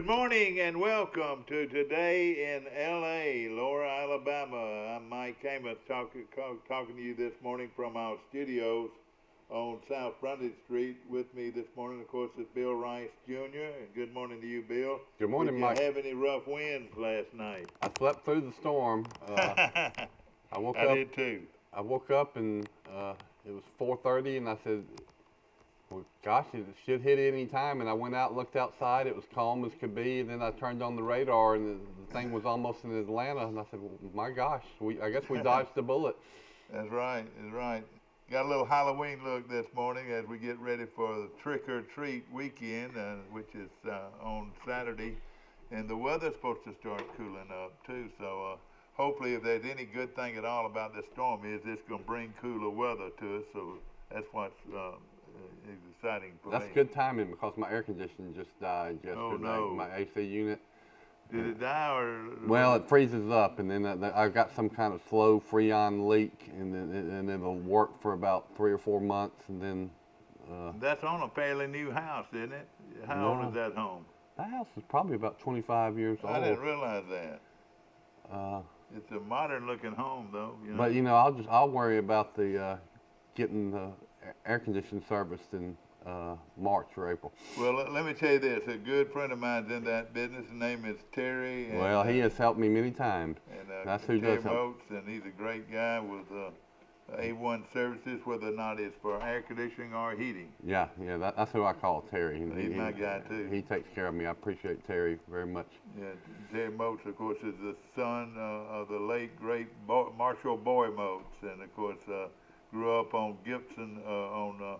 Good morning and welcome to Today in L.A., Laura, Alabama. I'm Mike Amos talking to you this morning from our studios on South Frontage Street. With me this morning, of course, is Bill Rice Jr. And good morning to you, Bill. Good morning, Mike. Did you have any rough winds last night? I slept through the storm. I did too. I woke up and it was 4:30, and I said, well, gosh, it should hit any time. And I went out, looked outside. It was calm as could be. And then I turned on the radar, and the thing was almost in Atlanta. And I said, well, my gosh, I guess we dodged a bullet. That's right. That's right. Got a little Halloween look this morning as we get ready for the trick-or-treat weekend, which is on Saturday. And the weather's supposed to start cooling up, too. So hopefully, if there's any good thing at all about this storm, is it's going to bring cooler weather to us. So that's what's exciting for me. That's good timing because my air conditioning just died yesterday. Oh, no. My AC unit. Did it die or? Well, it freezes up, and then I've got some kind of slow freon leak, and then it'll work for about 3 or 4 months, and then. That's on a fairly new house, isn't it? How old is that home? That house is probably about 25 years old. I didn't realize that. It's a modern-looking home, though. You know? But I'll worry about the getting the air conditioning serviced in March or April. Well, let me tell you this. A good friend of mine's in that business. His name is Terry. And, well, he has helped me many times. And, that's who Terry does help. Moats, and he's a great guy with A1 services, whether or not it's for air conditioning or heating. Yeah, that's who I call Terry. He's my guy, too. He takes care of me. I appreciate Terry very much. Yeah, Terry Moats, of course, is the son of the late, great Marshall Boy Moats, and, of course, grew up on Gibson on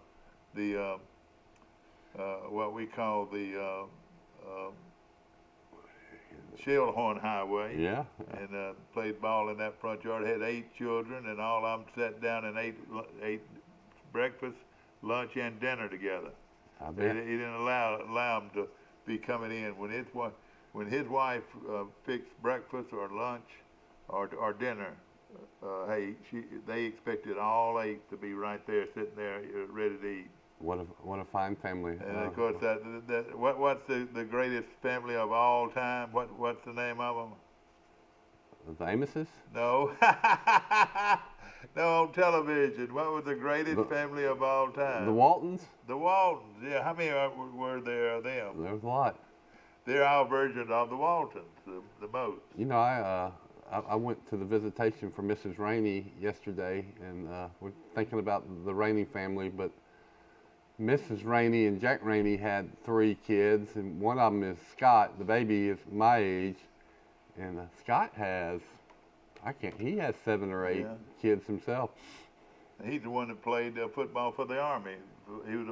the what we call the Shellhorn Highway. Yeah. And played ball in that front yard. Had 8 children, and all of them sat down and ate breakfast, lunch, and dinner together. I bet. He didn't allow them to be coming in when his wife fixed breakfast or lunch or dinner. They expected all 8 to be right there, sitting there, ready to eat. What a fine family. And of course, what's the greatest family of all time? What's the name of them? The Amoses? No. No, on television. What was the greatest family of all time? The Waltons? The Waltons, yeah. How many were there of them? There was a lot. They're our version of the Waltons, the most. You know, I went to the visitation for Mrs. Rainey yesterday, and we're thinking about the Rainey family, but Mrs. Rainey and Jack Rainey had 3 kids, and one of them is Scott. The baby is my age, and Scott has, he has 7 or 8 kids himself. He's the one that played football for the Army. He was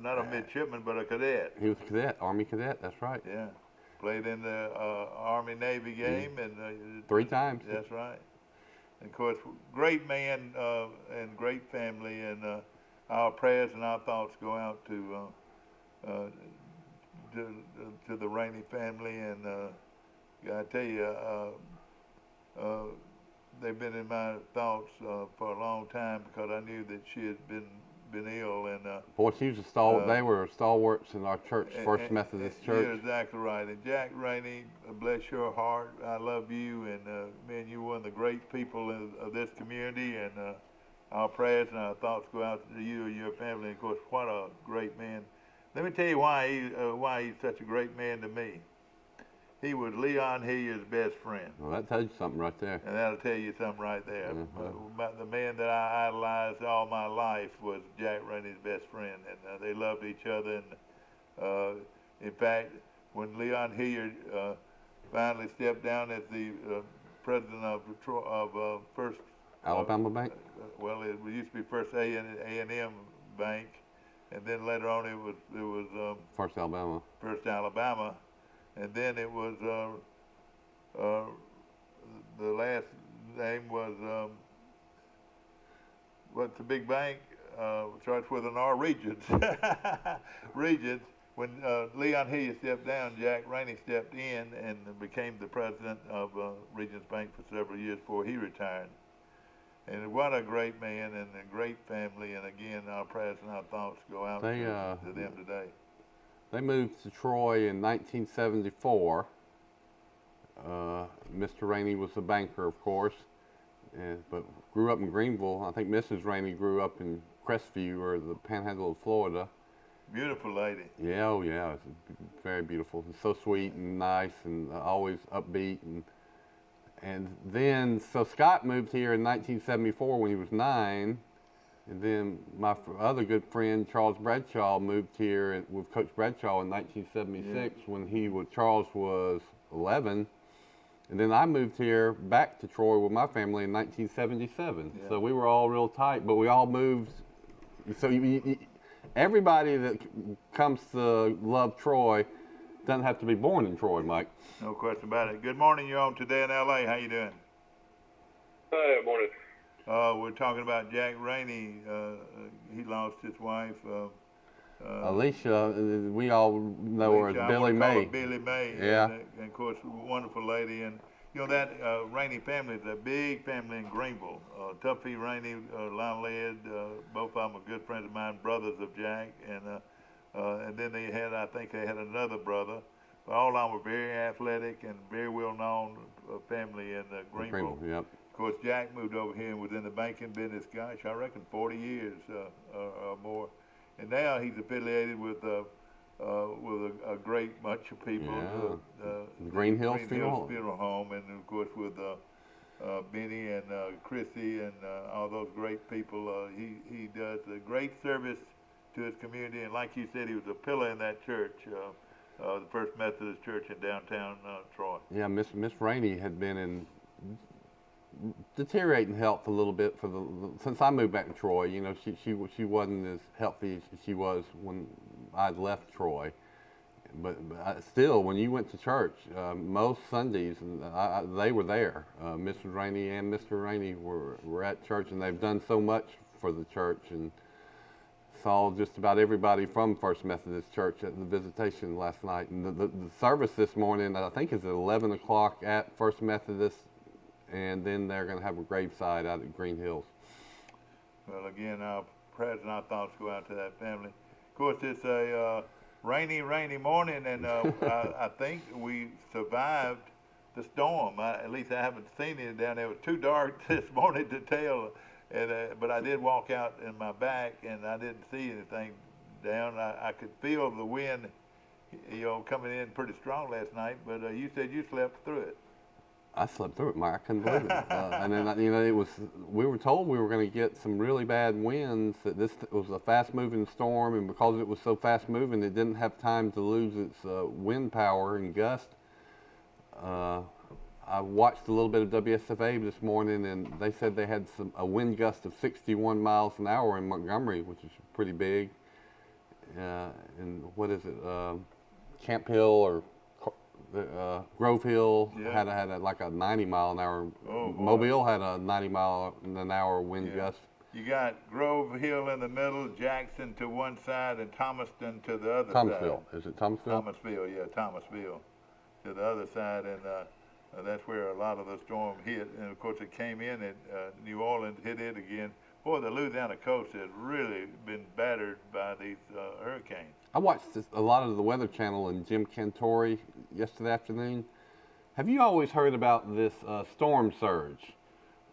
not a midshipman, but a cadet. He was a cadet, Army cadet, that's right. Yeah. Played in the Army-Navy game. And 3 times. That's right. And of course, great man and great family, and our prayers and our thoughts go out to the Rainey family. And I tell you, they've been in my thoughts for a long time because I knew that she had been ill. And boy, she was a stalwart. They were stalwarts in our church, First Methodist Church. You're exactly right. And Jack Rainey, bless your heart. I love you, and man, you're one of the great people of this community. And our prayers and our thoughts go out to you and your family. And of course, what a great man. Let me tell you why he's such a great man to me. He was Leon Hillier's best friend. Well, that tells you something right there. And that'll tell you something right there. The man that I idolized all my life was Jack Rainey's best friend, and they loved each other. And in fact, when Leon Hillier finally stepped down as the president of First Alabama Bank. Well, it used to be First A&M Bank, and then later on it was First Alabama. First Alabama. And then it was, the last name was, what's the big bank? Starts with an R, Regions. Regions. When Leon Hillier stepped down, Jack Rainey stepped in and became the president of Regions Bank for several years before he retired. And what a great man and a great family. And again, our prayers and our thoughts go out to them today. They moved to Troy in 1974. Mr. Rainey was a banker, of course, but grew up in Greenville. I think Mrs. Rainey grew up in Crestview, or the Panhandle of Florida. Beautiful lady. Yeah, oh yeah, it's very beautiful. It's so sweet and nice, and always upbeat. And then, so Scott moved here in 1974 when he was 9. And then my other good friend, Charles Bradshaw, moved here with Coach Bradshaw in 1976 when Charles was 11. And then I moved here back to Troy with my family in 1977. Yeah. So we were all real tight, but we all moved. So everybody that comes to love Troy doesn't have to be born in Troy, Mike. No question about it. Good morning. You're on Today in L.A. How you doing? Hi, morning. We're talking about Jack Rainey. He lost his wife. Alicia, we all know her as Billy May. Billy May. Yeah. And of course, wonderful lady. And you know that Rainey family is a big family in Greenville. Tuffy Rainey, Lionel Ed, both of them are good friends of mine, brothers of Jack. And then I think they had another brother. But all of them were very athletic and very well-known family in Greenville. Yep. Of course, Jack moved over here and was in the banking business, gosh, I reckon 40 years or more. And now he's affiliated with a great bunch of people. Yeah. Green Hills Funeral Home, and of course with Benny and Chrissy and all those great people. He does a great service to his community, and like you said, he was a pillar in that church, the First Methodist Church in downtown Troy. Yeah, Miss Rainey had been in deteriorating health a little bit since I moved back to Troy. You know, she wasn't as healthy as she was when I'd left Troy. But still, when you went to church, most Sundays, they were there. Mrs. Rainey and Mr. Rainey were at church, and they've done so much for the church, and saw just about everybody from First Methodist Church at the visitation last night. And the service this morning, I think, is at 11 o'clock at First Methodist, and then they're going to have a graveside out at Green Hills. Well, again, our prayers and our thoughts go out to that family. Of course, it's a rainy morning, and I think we survived the storm. At least I haven't seen it down there. It was too dark this morning to tell, but I did walk out in my back, and I didn't see anything down. I could feel the wind, coming in pretty strong last night, but you said you slept through it. I slept through it, Mike. I couldn't believe it. And then, we were told we were going to get some really bad winds, that this was a fast-moving storm, and because it was so fast-moving, it didn't have time to lose its wind power and gust. I watched a little bit of WSFA this morning, and they said they had a wind gust of 61 miles an hour in Montgomery, which is pretty big. And what is it? Camp Hill or Grove Hill had like a 90 mile an hour. Mobile had a 90 mile an hour wind gust. You got Grove Hill in the middle, Jackson to one side, and Thomaston to the other Thomasville. side. Is it Thomasville? Thomasville to the other side, and that's where a lot of the storm hit. And of course, it came in at New Orleans, hit it again. Boy, the Louisiana coast has really been battered by these hurricanes. I watched a lot of the Weather Channel and Jim Cantori yesterday afternoon. Have you always heard about this storm surge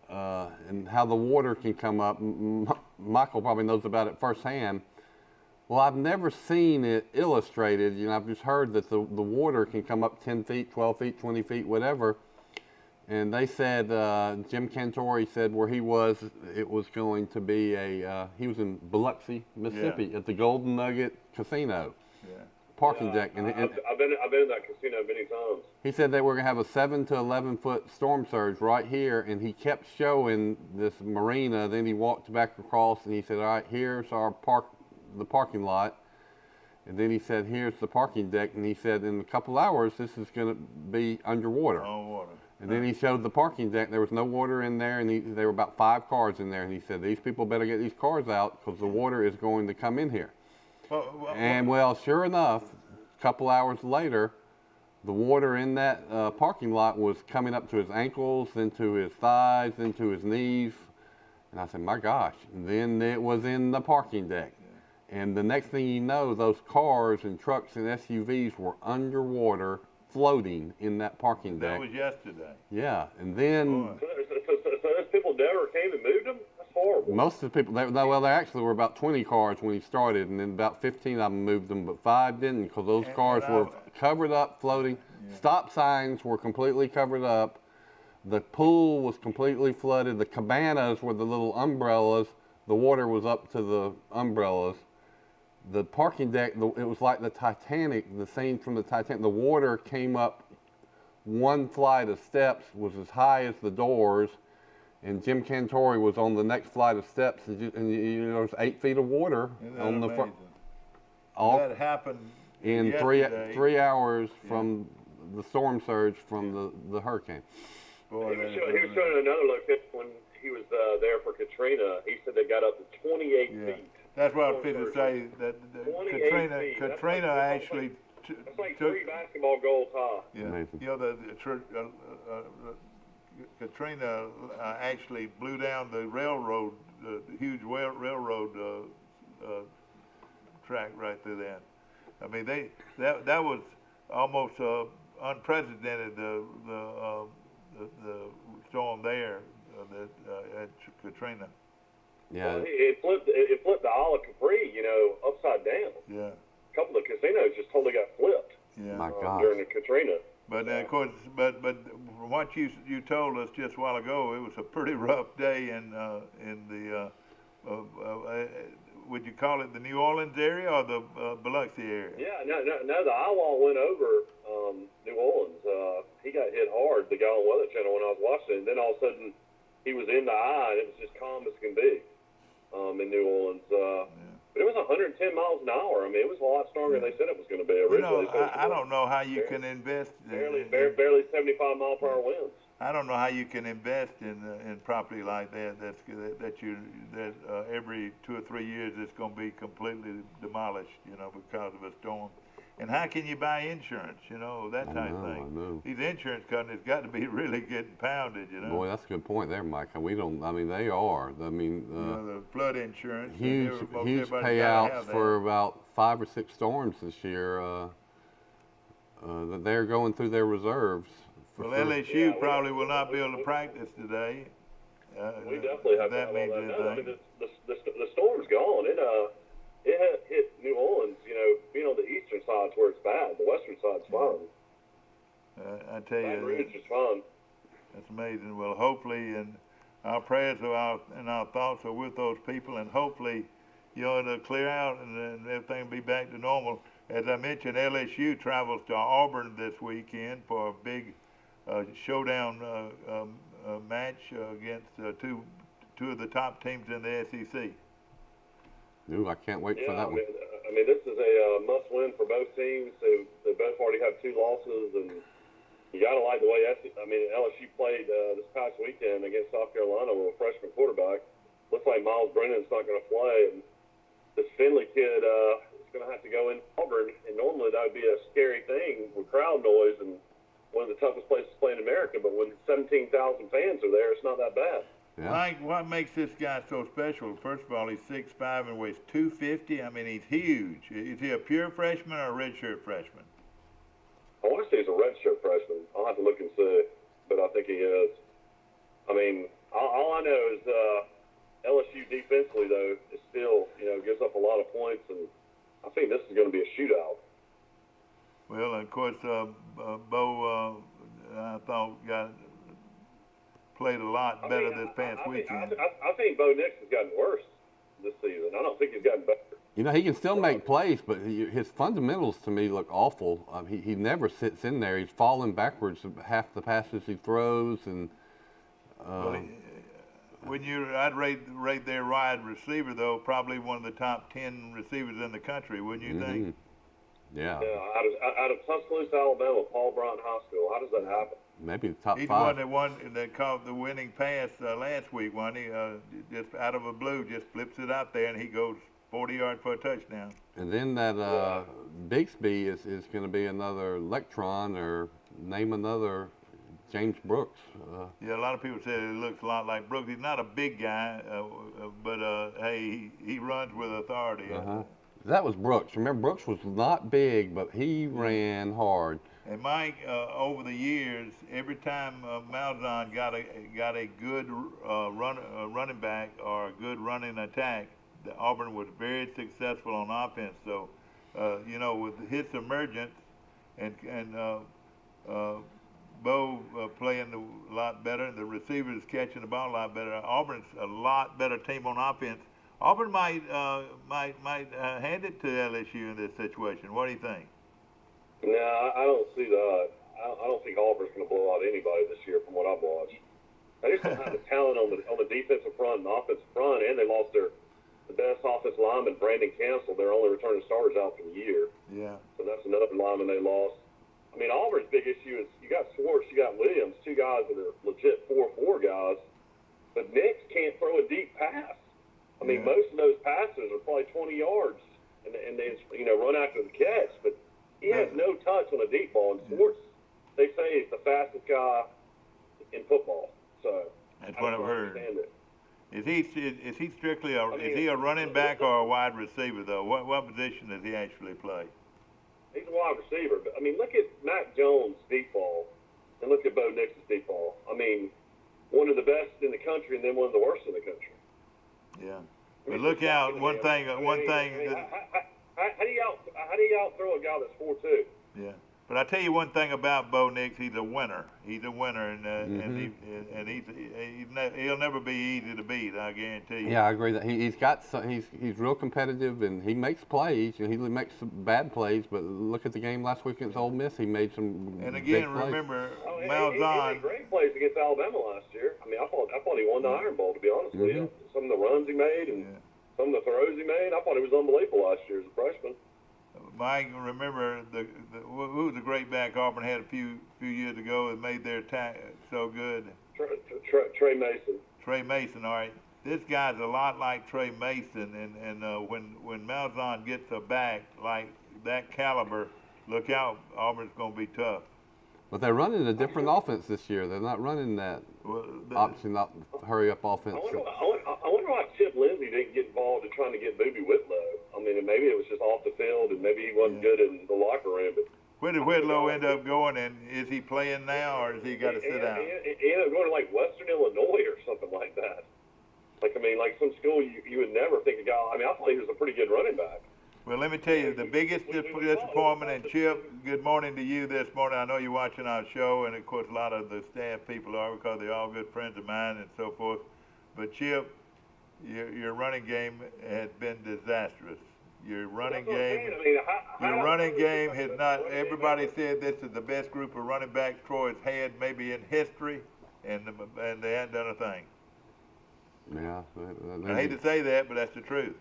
and how the water can come up? Michael probably knows about it firsthand. Well, I've never seen it illustrated. I've just heard that the water can come up 10 feet, 12 feet, 20 feet, whatever. And they said, Jim Cantori said where he was, it was going to be he was in Biloxi, Mississippi, at the Golden Nugget Casino parking deck. And I've been in that casino many times. He said they were going to have a 7 to 11 foot storm surge right here, and he kept showing this marina. Then he walked back across, and he said, all right, here's the parking lot. And then he said, here's the parking deck. And he said, in a couple hours, this is going to be underwater. And then he showed the parking deck. There was no water in there, and there were about 5 cars in there. And he said, these people better get these cars out because the water is going to come in here. And sure enough, a couple hours later, the water in that parking lot was coming up to his ankles, then to his thighs, then to his knees. And I said, my gosh. And then it was in the parking deck. And the next thing you know, those cars and trucks and SUVs were underwater, floating in that parking deck. That was yesterday. Yeah, and then Boy. So those people never came and moved them? That's horrible. most of the people, there actually were about 20 cars when he started, and then about 15 of them moved them, but 5 didn't, because those cars were covered up, floating. Yeah. Stop signs were completely covered up. The pool was completely flooded. The cabanas were the little umbrellas. The water was up to the umbrellas. The parking deck, it was like the Titanic, the scene from the Titanic. The water came up one flight of steps, was as high as the doors, and Jim Cantori was on the next flight of steps, and there was 8 feet of water on the front. That happened in yesterday. 3 hours from the storm surge from the hurricane. Boy, he was showing another location when he was there for Katrina. He said they got up to 28 feet. That's what I was going to say. That Katrina actually That's like 3 basketball goals high. Yeah, Amazing. you know Katrina actually blew down the railroad, the huge railroad track right through there. I mean, that was almost unprecedented. The storm there at Katrina. Yeah. Well, it flipped the Isle of Capri, upside down. Yeah. A couple of casinos just totally got flipped. Yeah. My God. During the Katrina. But of course, but from what you told us just a while ago, it was a pretty rough day in the would you call it the New Orleans area or the Biloxi area? Yeah, no, the eyewall went over New Orleans. He got hit hard, the guy on Weather Channel, when I was watching it. And then all of a sudden, he was in the eye, and it was just calm as can be in New Orleans. But it was 110 miles an hour. I mean, it was a lot stronger than they said it was going to be originally. I don't know how you can invest. Barely 75 mile per hour winds. I don't know how you can invest in property like that. That every 2 or 3 years it's going to be completely demolished, because of a storm. And how can you buy insurance? That type of thing. I know. These insurance companies got to be really getting pounded. Boy, that's a good point there, Mike. We don't. I mean, they are. I mean, the flood insurance. Huge payouts for about 5 or 6 storms this year. That they're going through their reserves. Well, LSU probably will not be able to practice today. We definitely have that to means have anything. I mean, the storm's gone. It hit New Orleans, being on the eastern side's where it's bad. The western side's fine. I tell you, Baton Rouge is fine. That's amazing. Well, hopefully, and our prayers and our thoughts are with those people, and hopefully, it'll clear out and everything will be back to normal. As I mentioned, LSU travels to Auburn this weekend for a big showdown match against two of the top teams in the SEC. Ooh, I can't wait for that one. I mean, this is a must-win for both teams. They both already have 2 losses, and you got to like the way LSU played this past weekend against South Carolina with a freshman quarterback. Looks like Miles Brennan's not going to play, and this Finley kid is going to have to go in Auburn, and normally that would be a scary thing with crowd noise and one of the toughest places to play in America, but when 17,000 fans are there, it's not that bad. Yeah. Mike, what makes this guy so special? First of all, he's 6'5" and weighs 250. I mean, he's huge. Is he a pure freshman or a redshirt freshman? I want to say he's a redshirt freshman. I'll have to look and see, but I think he is. I mean, all I know is LSU defensively, though, is still, gives up a lot of points, and I think this is going to be a shootout. Well, of course, Bo, I thought played a lot better this past weekend. I think Bo Nix has gotten worse this season. I don't think he's gotten better. He can still make plays, but his fundamentals to me look awful. He never sits in there. He's falling backwards half the passes he throws, and I'd rate their wide receiver though probably one of the top 10 receivers in the country, wouldn't you think? Yeah. Out of Tuscaloosa, Alabama, Paul Brown High School. How does that happen? Maybe the top 5. He's the one that caught the winning pass last week. He just out of a blue just flips it out there and he goes 40 yards for a touchdown. And then that Bixby is going to be another Electron, or name another James Brooks. Yeah, a lot of people say it looks a lot like Brooks. He's not a big guy, but hey, he runs with authority. That was Brooks. Remember, Brooks was not big, but he ran hard. And Mike, over the years, every time Malzahn got a good running back or a good running attack, the Auburn was very successful on offense. So, you know, with his emergence and Bo playing a lot better, the receivers catching the ball a lot better, Auburn's a lot better team on offense. Auburn might hand it to LSU in this situation. What do you think? No, I don't see that. I don't think Auburn's going to blow out anybody this year from what I've watched. They just don't have the talent on the defensive front and the offensive front, and they lost the best offensive lineman, Brandon Cancel. They're only returning starters out for the year. Yeah. So that's another lineman they lost. I mean, Auburn's big issue is you got Schwartz, you got Williams, two guys that are legit 4-4 guys, but Nix can't throw a deep pass. I mean, most of those passes are probably 20 yards, and they run after the catch, but he has no touch on a deep ball. And Schwartz, they say, is the fastest guy in football. So that's what I've heard. Is he strictly is he a running back or a wide receiver though? What position does he actually play? He's a wide receiver, but I mean, look at Mac Jones' deep ball, and look at Bo Nix's deep ball. I mean, one of the best in the country, and then one of the worst in the country. Yeah, but look out! One thing. How do you out throw a guy that's 4'2"? Yeah, but I tell you one thing about Bo Nix, he's a winner. He's a winner, and he'll never be easy to beat. I guarantee you. Yeah, I agree that he's real competitive and he makes plays. He makes some bad plays, but look at the game last week against Ole Miss. He made some. And again, big plays. remember Malzahn. He made great plays against Alabama last year. I mean, I thought he won the Iron Bowl, to be honest with you. Some of the runs he made and some of the throws he made, I thought he was unbelievable last year as a freshman. Mike, remember who was the great back Auburn had a few years ago that made their attack so good? Trey Mason. Trey Mason, all right. This guy's a lot like Trey Mason, and when Malzahn gets a back like that caliber, look out, Auburn's going to be tough. But they're running a different offense this year. They're not running that hurry-up offense. I wonder why Chip Lindsey didn't get involved in trying to get Booby Whitlow. I mean, maybe it was just off the field, and maybe he wasn't good in the locker room. But where did Whitlow end up going, and is he playing now, or has he got to sit out? He ended up going to, like, Western Illinois or something like that. Like some school you would never think a guy. I mean, I thought he was a pretty good running back. Well, let me tell you, the biggest disappointment, and Chip, good morning to you this morning. I know you're watching our show, and of course a lot of the staff people are because they're all good friends of mine and so forth. But Chip, your running game has been disastrous. Your running game has not. Everybody said this is the best group of running backs Troy's had maybe in history, and they hadn't done a thing. Yeah, I hate to say that, but that's the truth.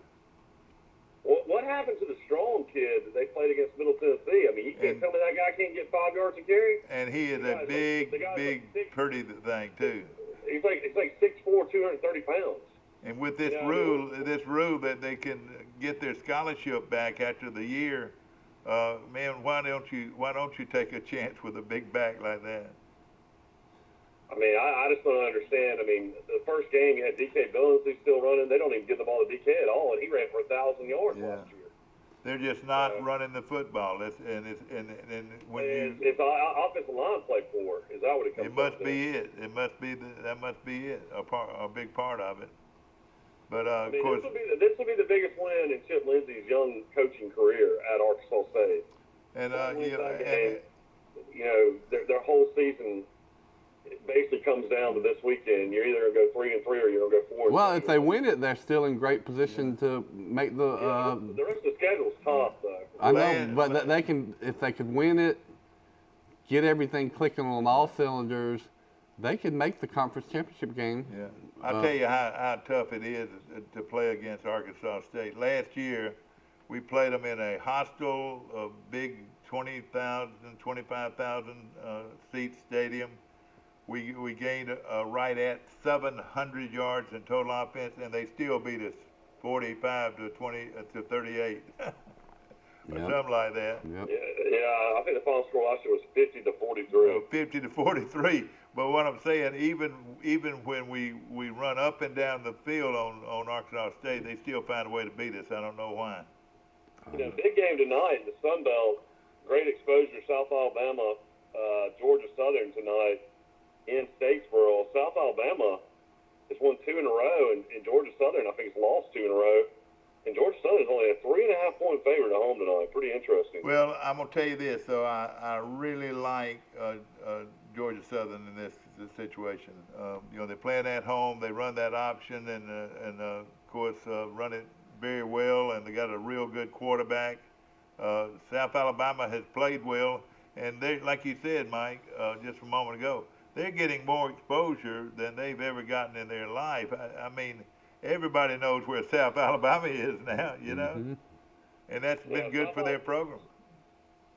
What happened to the strong kid that they played against Middle Tennessee? I mean, you can't tell me that guy can't get 5 yards a carry. And he is a big, pretty thing too. He's like 6'4", 230 pounds. And with this rule that they can get their scholarship back after the year, man, why don't you take a chance with a big back like that? I mean, I just don't understand. I mean, the first game you had D.K. Billingsley still running. They don't even give the ball to D.K. at all, and he ran for 1,000 yards last year. They're just not running the football. It's offensive line play for. Is that what it comes? It must be it. It must be that must be it. A big part of it. But of course, this will be the biggest win in Chip Lindsey's young coaching career at Arkansas State. And their whole season. It basically comes down to this weekend. You're either going to go 3-3 or you're going to go 4-3. Well, if they win it, they're still in great position to make the. The rest of the schedule's tough, though. I know, but they can. If they could win it, get everything clicking on all cylinders, they could make the conference championship game. Yeah, I'll tell you how tough it is to play against Arkansas State. Last year, we played them in a hostile, big 20,000, 25,000 seat stadium. We gained right at 700 yards in total offense, and they still beat us 45 to 38, or something like that. Yep. Yeah, I think the final score last year was 50 to 43. 50 to 43. But what I'm saying, even when we run up and down the field on Arkansas State, they still find a way to beat us. I don't know why. Big game tonight in the Sun Belt. Great exposure, South Alabama, Georgia Southern tonight in Statesboro. South Alabama has won 2 in a row, and Georgia Southern, I think, has lost 2 in a row. And Georgia Southern is only a 3.5-point favorite at home tonight. Pretty interesting. Well, I'm gonna tell you this, though. I really like Georgia Southern in this situation. They're playing at home. They run that option, and of course run it very well. And they got a real good quarterback. South Alabama has played well, and they, like you said, Mike, just a moment ago, they're getting more exposure than they've ever gotten in their life. I mean, everybody knows where South Alabama is now, and that's been good for their program.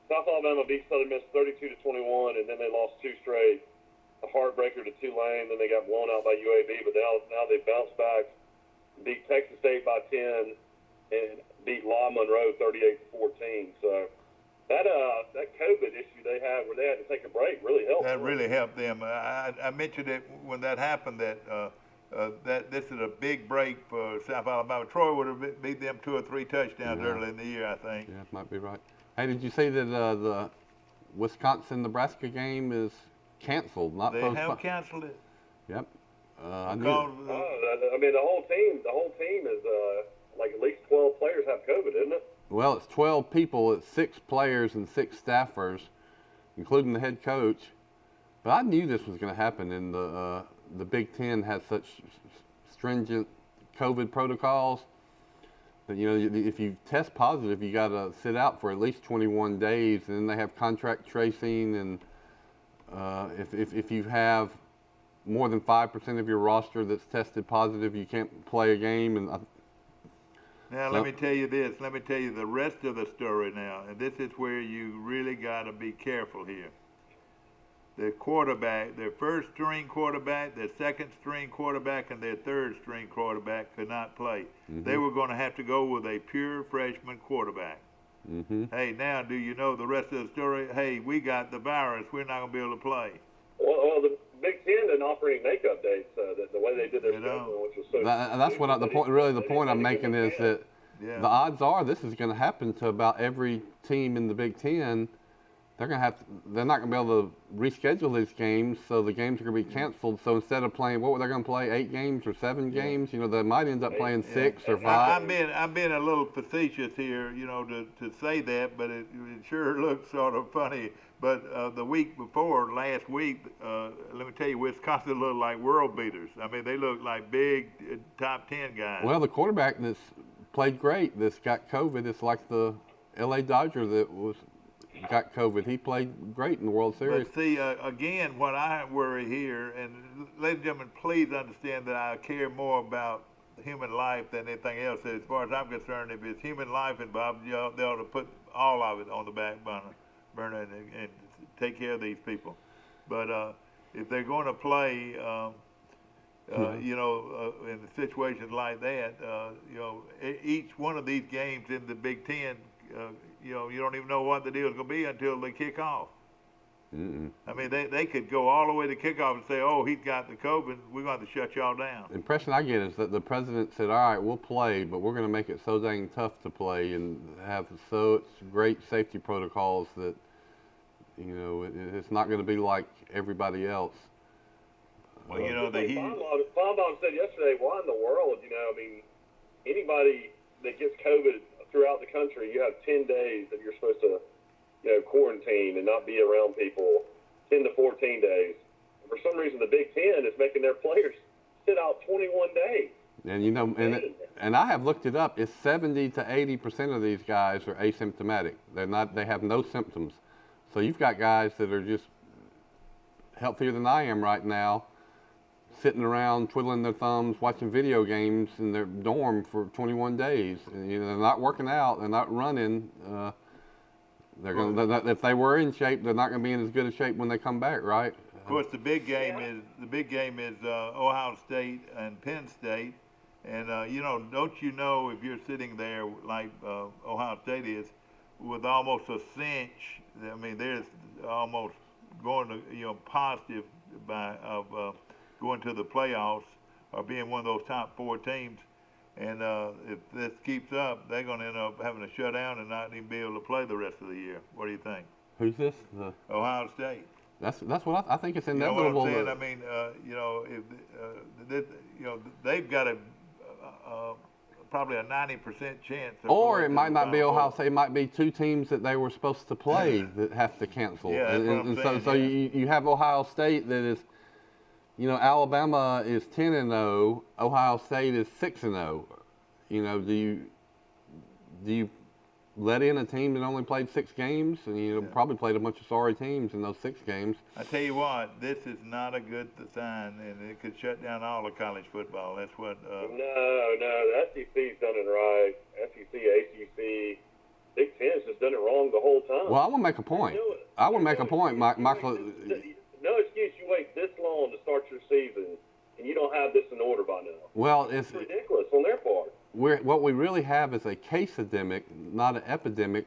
South Alabama beat Southern Miss 32-21, and then they lost 2 straight. A heartbreaker to Tulane, then they got blown out by UAB, but now they bounced back, beat Texas State by 10, and beat La Monroe 38-14. So that COVID issue they had where they had to take a break really helped. That really helped them. I mentioned it when that happened that this is a big break for South Alabama. Troy would have beat them 2 or 3 touchdowns early in the year, I think. Yeah, might be right. Hey, did you see that the Wisconsin-Nebraska game is canceled? Not they postponed. have canceled it. Yep. I mean, the whole team is like at least 12 players have COVID, isn't it? Well, it's 12 people. It's 6 players and 6 staffers, including the head coach. But I knew this was going to happen, and the Big Ten has such stringent COVID protocols that, if you test positive, you got to sit out for at least 21 days, and then they have contract tracing, and if you have more than 5% of your roster that's tested positive, you can't play a game. And let me tell you this. Let me tell you the rest of the story now, and this is where you really got to be careful here. The quarterback, their first string quarterback, their second string quarterback, and their third string quarterback could not play. They were going to have to go with a pure freshman quarterback. Hey, now do you know the rest of the story? Hey, we got the virus. We're not going to be able to play. Well, the Big Ten didn't offer any makeup dates. The way they did their schedule, which was so. That's what the point I'm making is that the odds are this is going to happen to about every team in the Big Ten. They're not going to be able to reschedule these games, so the games are going to be canceled. So instead of playing, what were they going to play? 8 games or 7 games? They might end up playing 6 or 5. I'm being a little facetious here, to say that, but it sure looks sort of funny. But the week before, last week, let me tell you, Wisconsin looked like world beaters. I mean, they looked like big top 10 guys. Well, the quarterback that's played great, that's got COVID, it's like the L.A. Dodger that got COVID. He played great in the World Series. But see, again, what I worry here, and ladies and gentlemen, please understand that I care more about human life than anything else. As far as I'm concerned, if it's human life involved, they ought to put all of it on the back burner and take care of these people. But if they're going to play, in situations like that, each one of these games in the Big Ten, you don't even know what the deal is going to be until they kick off. I mean, they could go all the way to kickoff and say, oh, he's got the COVID, we're going to shut y'all down. The impression I get is that the president said, all right, we'll play, but we're going to make it so dang tough to play and have such great safety protocols that, it's not going to be like everybody else. Well, Baum said yesterday, why in the world, anybody that gets COVID throughout the country, you have 10 days that you're supposed to, quarantine and not be around people, 10 to 14 days. And for some reason, the Big Ten is making their players sit out 21 days. And and I have looked it up. It's 70 to 80% of these guys are asymptomatic. They have no symptoms. So you've got guys that are just healthier than I am right now, sitting around twiddling their thumbs, watching video games in their dorm for 21 days. And, they're not working out. They're not running. If they were in shape, they're not going to be in as good a shape when they come back, right? Of course, the big game is Ohio State and Penn State, and don't you know if you're sitting there like Ohio State is, with almost a cinch. I mean, there's almost going to positive of going to the playoffs or being one of those top 4 teams. And if this keeps up, they're going to end up having to shut down and not even be able to play the rest of the year. What do you think? Who's this? Ohio State. That's what I think it's You know what inevitable. I'm saying? I mean, you know, if this, you know, they've got a probably a 90% chance. Of or it going might to the not be Final Ohio Four. State. It might be two teams that they were supposed to play that have to cancel. Yeah, that's what I'm saying, so yeah. you have Ohio State that is, you know, Alabama is 10-0, Ohio State is 6-0. You know, do you let in a team that only played 6 games, and you know, probably played a bunch of sorry teams in those 6 games? I tell you what, this is not a good sign, and it could shut down all of college football. That's what. No, the SEC's done it right. SEC, ACC, Big Ten's just done it wrong the whole time. Well, I want to make a point. I want to make a point, Michael. No excuse. You wait this long to start your season, and you don't have this in order by now. Well, it's ridiculous on their part. what we really have is a case-epidemic, not an epidemic,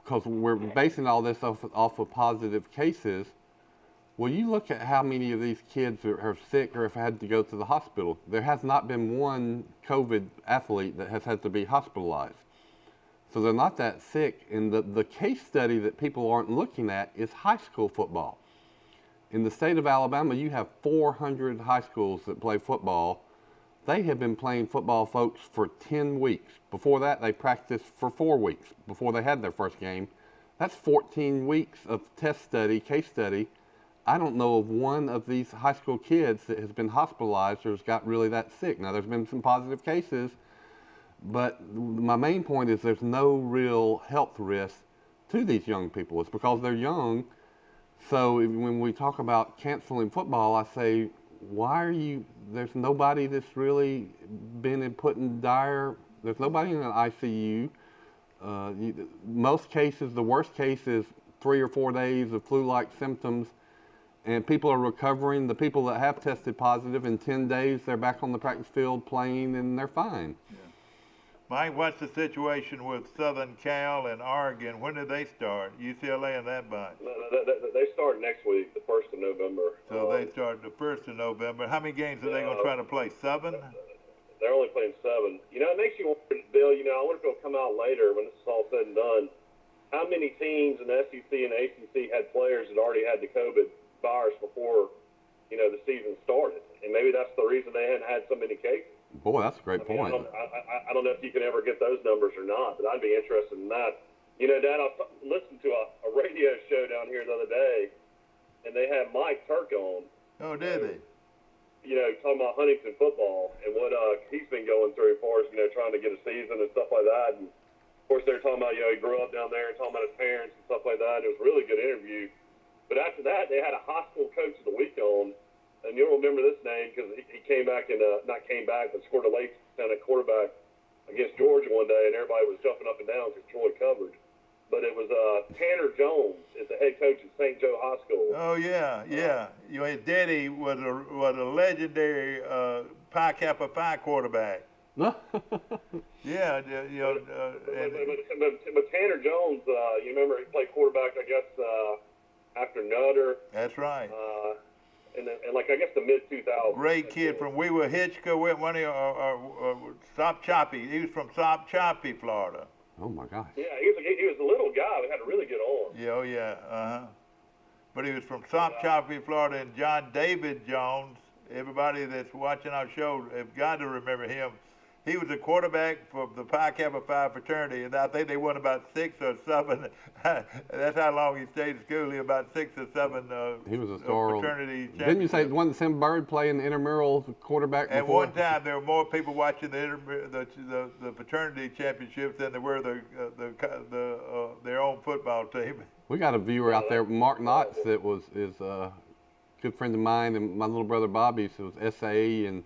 because we're basing all this off of positive cases. Well, you look at how many of these kids are sick or have had to go to the hospital. There has not been one COVID athlete that has had to be hospitalized. So they're not that sick. And the case study that people aren't looking at is high school football. In the state of Alabama, you have 400 high schools that play football. They have been playing football, folks, for 10 weeks. Before that, they practiced for 4 weeks before they had their first game. That's 14 weeks of test study, case study. I don't know of one of these high school kids that has been hospitalized or has got really that sick. Now, there's been some positive cases, but my main point is there's no real health risk to these young people. It's because they're young. So when we talk about canceling football, I say, why are you, there's nobody that's really been put in dire, there's nobody in an ICU. Most cases, the worst case is 3 or 4 days of flu-like symptoms, and people are recovering. The people that have tested positive, in 10 days, they're back on the practice field playing, and they're fine. Yeah. Mike, what's the situation with Southern Cal and Oregon? When do they start? UCLA and that bunch. No, they start next week, the 1st of November. So they start the 1st of November. How many games are they going to try to play? 7? They're only playing 7. You know, it makes you wonder, Bill, you know, I wonder if it'll come out later when this is all said and done. How many teams in the SEC and ACC had players that already had the COVID virus before, you know, the season started? And maybe that's the reason they hadn't had so many cases. Boy, that's a great point. I don't know if you can ever get those numbers or not, but I'd be interested in that. You know, Dad, I listened to a radio show down here the other day, and they had Mike Turk on. Oh, did they? You know, talking about Huntington football and what he's been going through as far as, you know, trying to get a season and stuff like that. And, of course, they're talking about, you know, he grew up down there and talking about his parents and stuff like that. It was a really good interview. But after that, they had a high school coach of the week on. And you'll remember this name because he came back and not came back, but scored a late touchdown at quarterback against Georgia one day, and everybody was jumping up and down because Troy covered. But it was Tanner Jones is the head coach at St. Joe High School. Oh yeah. You know, his daddy was a legendary Pi Kappa Phi quarterback. Yeah, you know. But Tanner Jones, you remember he played quarterback, I guess, after Nutter. That's right. And like I guess the mid 2000s. Great kid from we were Hitchcock, Sop Choppy. He was from Sop Choppy, Florida. Oh my gosh. Yeah, he was a little guy that had a really good arm. Yeah, oh yeah, But he was from Sop Choppy, Florida, and John David Jones. Everybody that's watching our show have got to remember him. He was a quarterback for the Pi Kappa Phi fraternity, and I think they won about 6 or 7. That's how long he stayed in school. He about 6 or 7 he was a star fraternity champions. Didn't you say one Sim Bird playing the intramural quarterback before? At one time, there were more people watching the fraternity championships than there were their own football team. We got a viewer out there, Mark Knotts, that is a good friend of mine, and my little brother Bobby, so was SAE, and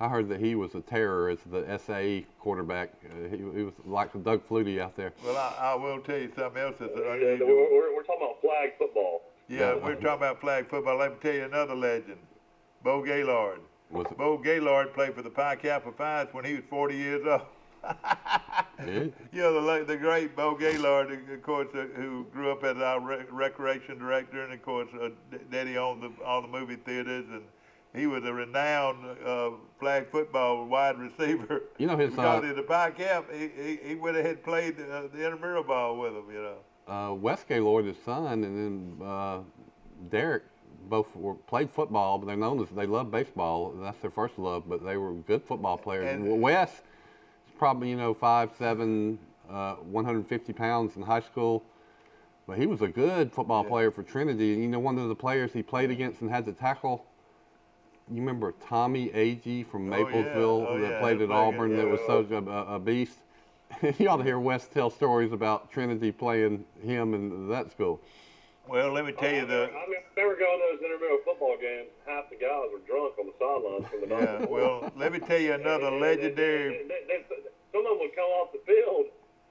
I heard that he was a terror as the SAE quarterback. He was like Doug Flutie out there. Well, I will tell you something else that's unusual. We're talking about flag football. Yeah, we're talking about flag football. Let me tell you another legend, Bo Gaylord. Bo Gaylord played for the Pi Kappa Phi when he was 40 years old. Yeah. You know, the great Bo Gaylord, of course, who grew up as our recreation director, and of course, Daddy owned all the movie theaters, and He was a renowned flag football wide receiver. You know his because in the pie camp, he went ahead and played the intramural ball with him. Wes Gaylord, his son, and then Derek both played football, but they're known as they love baseball. That's their first love, but they were good football players. And Wes is probably 5'7", 150 pounds in high school, but he was a good football player for Trinity. And one of the players he played against and had to tackle. You remember Tommy Agee from Maplesville that played at Auburn that was such a beast? You ought to hear Wes tell stories about Trinity playing him in that school. Well, let me tell you I remember going to those intramural football games. Half the guys were drunk on the sidelines from the night before. Well, let me tell you another legendary. Some of them would come off the field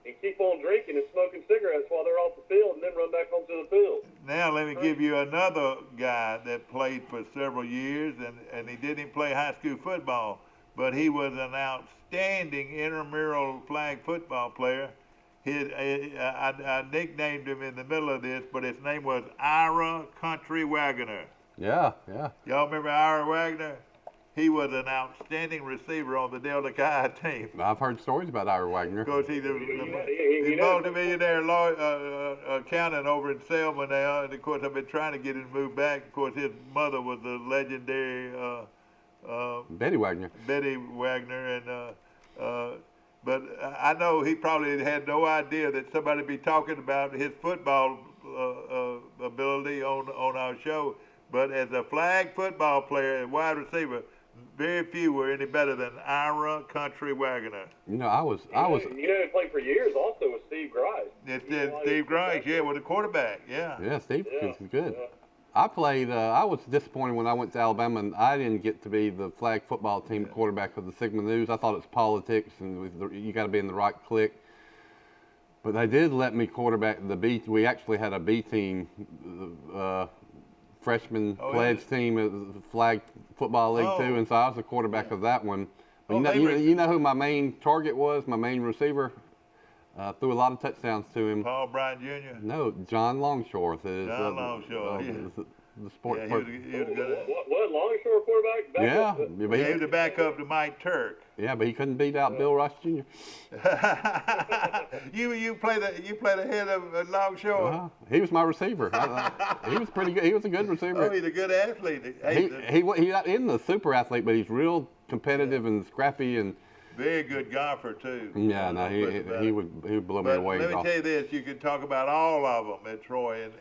and keep on drinking and smoking cigarettes while they're off the field and then run back onto the field. Now let me give you another guy that played for several years, and he didn't play high school football, but he was an outstanding intramural flag football player. I nicknamed him in the middle of this, but his name was Ira Country Wagoner. Yeah. Y'all remember Ira Wagner? He was an outstanding receiver on the Delta Chi team. I've heard stories about Ira Wagner. Of course, he's a multi-millionaire accountant over in Selma now, and of course, I've been trying to get him to move back. Of course, his mother was the legendary Betty Wagner. But I know he probably had no idea that somebody would be talking about his football ability on our show. But as a flag football player and wide receiver, very few were any better than Ira Country Wagoner. I was. He played for years also with Steve Grice. Steve Grice, with the quarterback, Yeah, Steve was good. Yeah. I played. I was disappointed when I went to Alabama and I didn't get to be the flag football team quarterback of the Sigma News. I thought it's politics and you got to be in the right clique. But they did let me quarterback the B. We actually had a B team, freshman pledge team at the flag football league too, and so I was the quarterback of that one. But you know who my main target was? My main receiver. Threw a lot of touchdowns to him. Paul Bryant Jr.? No, John Longshore. John Longshore, the sports person. He was good. What Longshore quarterback? He was the backup to Mike Turk. Yeah, but he couldn't beat out Bill Rush Jr. You played ahead of Longshore. He was my receiver. He was pretty good. He was a good receiver. Oh, he's a good athlete. He got in the super athlete, but he's real competitive and scrappy and. Very good golfer too. Yeah, no, he would blow me away. Let me tell you this: you can talk about all of them at Troy, and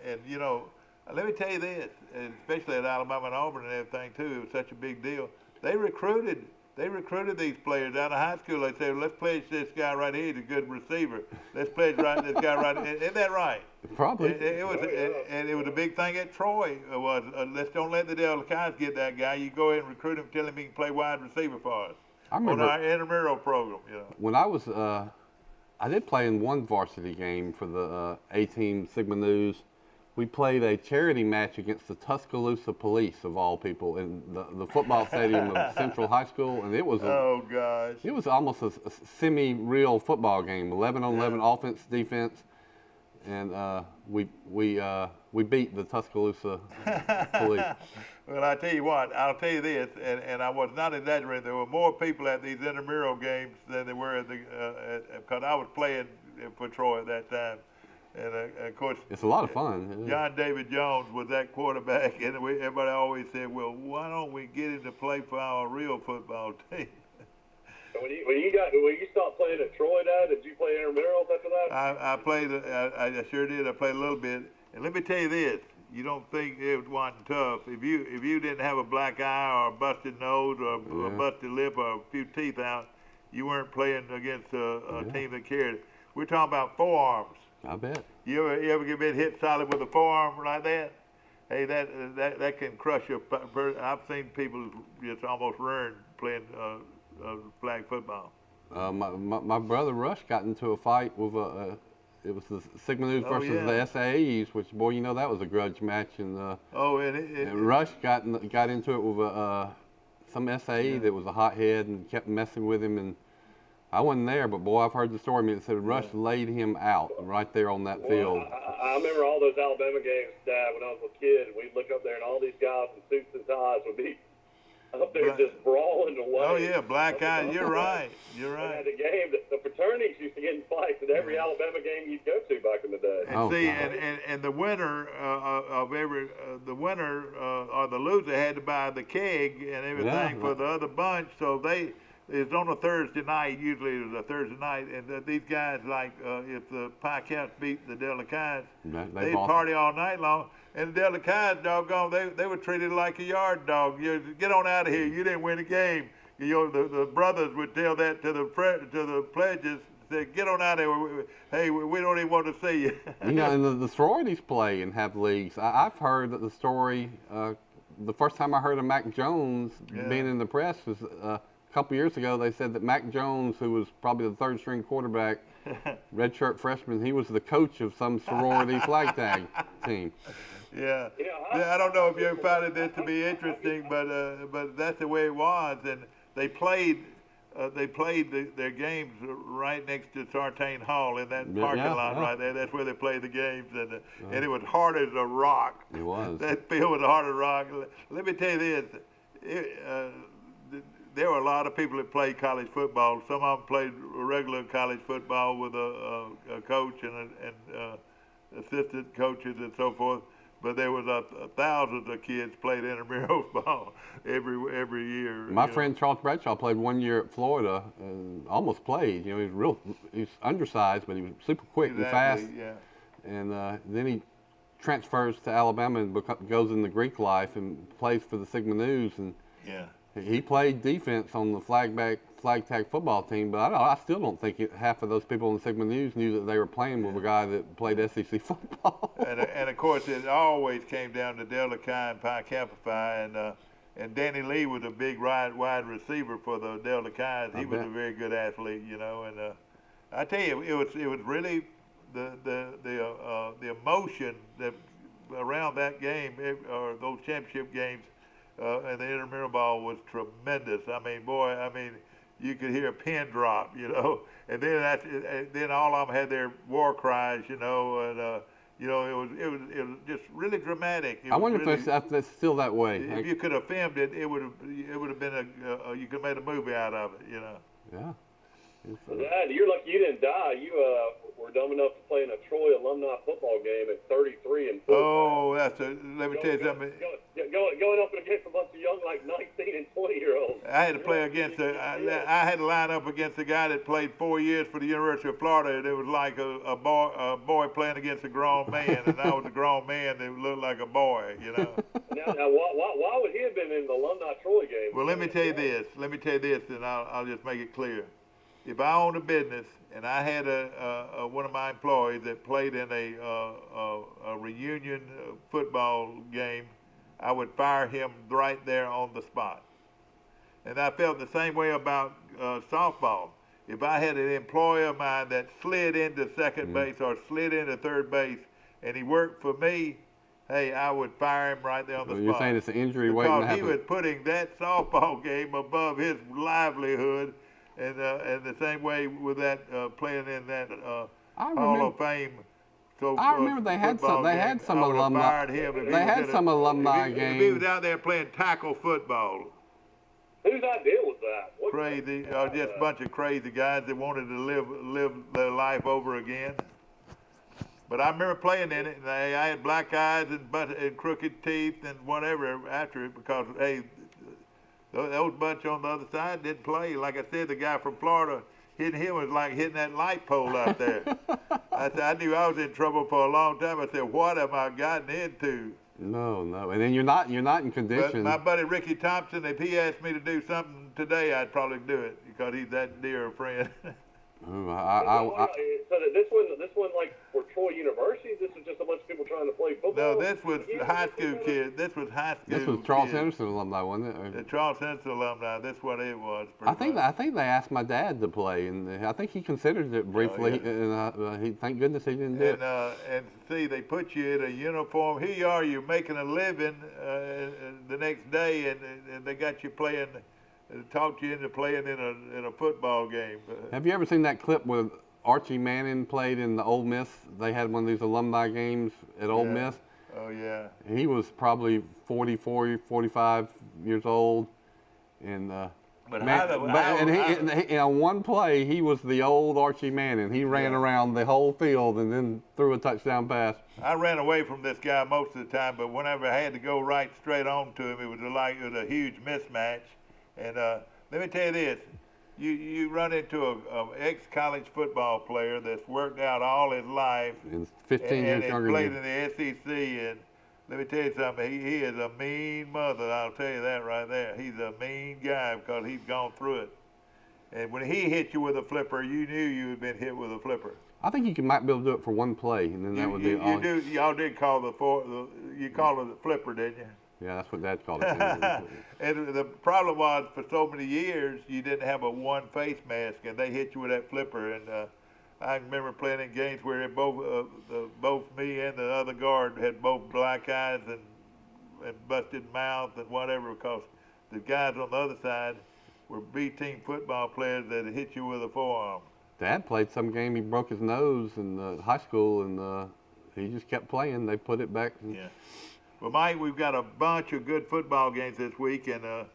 let me tell you this, and especially at Alabama and Auburn and everything too. It was such a big deal. They recruited these players out of high school. They said, let's pledge this guy right here. He's a good receiver. Let's pledge this guy right. Isn't that right? Probably. It was a big thing at Troy. It was let's don't let the Delta Chi get that guy. You go ahead and recruit him, tell him he can play wide receiver for us. I remember on our intramural program, When I was, I did play in one varsity game for the A-team Sigma News. We played a charity match against the Tuscaloosa Police, of all people, in the football stadium of Central High School, and it was it was almost a semi-real football game, 11-on-11 offense, defense, and we beat the Tuscaloosa Police. Well, I'll tell you this, and I was not exaggerating. There were more people at these intramural games than there were because I was playing for Troy at that time. And of course, it's a lot of fun. John David Jones was that quarterback, and everybody always said, well, why don't we get him to play for our real football team? When you stopped playing at Troy, did you play intramurals after that? I played. I sure did. I played a little bit. And let me tell you this: you don't think it wasn't tough. If you didn't have a black eye or a busted nose or a busted lip or a few teeth out, you weren't playing against a team that cared. We're talking about forearms. I bet. You ever been hit solid with a forearm like that? Hey, that can crush you. I've seen people just almost ruin playing flag football. My brother Rush got into a fight with it was the Sigma News versus the SAEs, which, boy, that was a grudge match. And and Rush got into it with some SAE that was a hothead and kept messing with him. And I wasn't there, but boy, I've heard the story. I mean, it said Rush laid him out right there on that field. I remember all those Alabama games, Dad, when I was a kid. We'd look up there, and all these guys in suits and ties would be up there just brawling away. Oh yeah, black eyes. You're right. You're right. And at the game, the fraternities used to get in fights at every Alabama game you'd go to back in the day. And the winner of every the winner or the loser had to buy the keg and everything for the other bunch. So it's on a Thursday night. Usually it was a Thursday night, and these guys if the Pie Caps beat the Delakites, they'd party all night long. And the Delakites, doggone, they were treated like a yard dog. You get on out of here. You didn't win the game. The brothers would tell that to the pledges. Say, get on out of here. Hey, we don't even want to see you. And the sororities play and have leagues. I've heard that the story. The first time I heard of Mac Jones being in the press was a couple years ago. They said that Mac Jones, who was probably the third string quarterback, redshirt freshman, he was the coach of some sorority flag tag team. Yeah. I don't know if you found this to be interesting, but that's the way it was. And they played their games right next to Sartain Hall in that parking lot right there. That's where they played the games, and it was hard as a rock. It was. That field was hard as a rock. Let me tell you this. There were a lot of people that played college football. Some of them played regular college football with a coach and assistant coaches and so forth. But there was thousands of kids played intramural ball every year. My friend Charles Bradshaw played 1 year at Florida and almost played. He was he was undersized, but he was super quick and fast. Yeah. And then he transfers to Alabama and goes in the Greek life and plays for the Sigma News. And he played defense on the flag tag football team, but I still don't think half of those people in the Sigma News knew that they were playing with a guy that played SEC football. and of course, it always came down to Delta Chi and Pi Kappa Phi, and Danny Lee was a big wide receiver for the Delta Chi's. He was a very good athlete, and I tell you, it was really the emotion that around that game or those championship games. And the intramural ball was tremendous. I mean, you could hear a pin drop, and then all of them had their war cries, and it was just really dramatic. I wonder if that's still that way. If you could have filmed it, it would have been you could have made a movie out of it, Yeah. Dad, you're lucky you didn't die. You were dumb enough to play in a Troy alumni football game at 33 and 4. Oh, let me tell you something. Going up against a bunch of young, like 19 and 20-year-olds. I had to play against I had to line up against a guy that played 4 years for the University of Florida, and it was like a boy playing against a grown man, and I was a grown man that looked like a boy, Now why would he have been in the alumni Troy game? Well, let me tell you this, and I'll just make it clear. If I owned a business and I had one of my employees that played in a reunion football game, I would fire him right there on the spot. And I felt the same way about softball. If I had an employee of mine that slid into second base or slid into third base and he worked for me, hey, I would fire him right there on the spot. You're saying it's an injury waiting to happen. Because he was putting that softball game above his livelihood. And the same way with that playing in that Hall of Fame. So I remember they had some alumni. They had some alumni games. He was out there playing tackle football. Whose idea was that? Crazy, just a bunch of crazy guys that wanted to live their life over again. But I remember playing in it, and I had black eyes and crooked teeth and whatever after it because hey. Those bunch on the other side didn't play. Like I said, the guy from Florida, hitting him was like hitting that light pole out there. I knew I was in trouble for a long time. I said, what have I gotten into? No. And then you're not in condition. But my buddy Ricky Thompson, if he asked me to do something today, I'd probably do it because he's that dear a friend. So this one like for Troy University, this was just a bunch of people trying to play football? No, this was high school kids. This was Charles Henderson alumni, wasn't it? The Charles Henderson alumni. That's what it was. I think they asked my dad to play, and I think he considered it briefly, and thank goodness he didn't do it. And see, they put you in a uniform. Here you are, you're making a living the next day, and they got you playing. Talked you into playing in a football game. Have you ever seen that clip where Archie Manning played in the Ole Miss? They had one of these alumni games at Ole Miss. Oh, yeah. He was probably 44, 45 years old, And But and on one play, he was the old Archie Manning. He ran around the whole field and then threw a touchdown pass. I ran away from this guy most of the time, but whenever I had to go right straight on to him, it was a huge mismatch. And let me tell you this. You run into a ex-college football player that's worked out all his life and 15 years younger played in the SEC, and let me tell you something, he is a mean mother, I'll tell you that right there. He's a mean guy because he's gone through it. And when he hit you with a flipper, you knew you had been hit with a flipper. I think you might be able to do it for one play, and then that would be all. Y'all did call you called it a flipper, didn't you? Yeah, that's what Dad called it. And the problem was, for so many years, you didn't have a one face mask, and they hit you with that flipper. And I remember playing in games where both me and the other guard had both black eyes and busted mouth and whatever, because the guys on the other side were B-team football players that hit you with a forearm. Dad played some game. He broke his nose in high school, and he just kept playing. They put it back. Yeah. Well, Mike, we've got a bunch of good football games this week, and of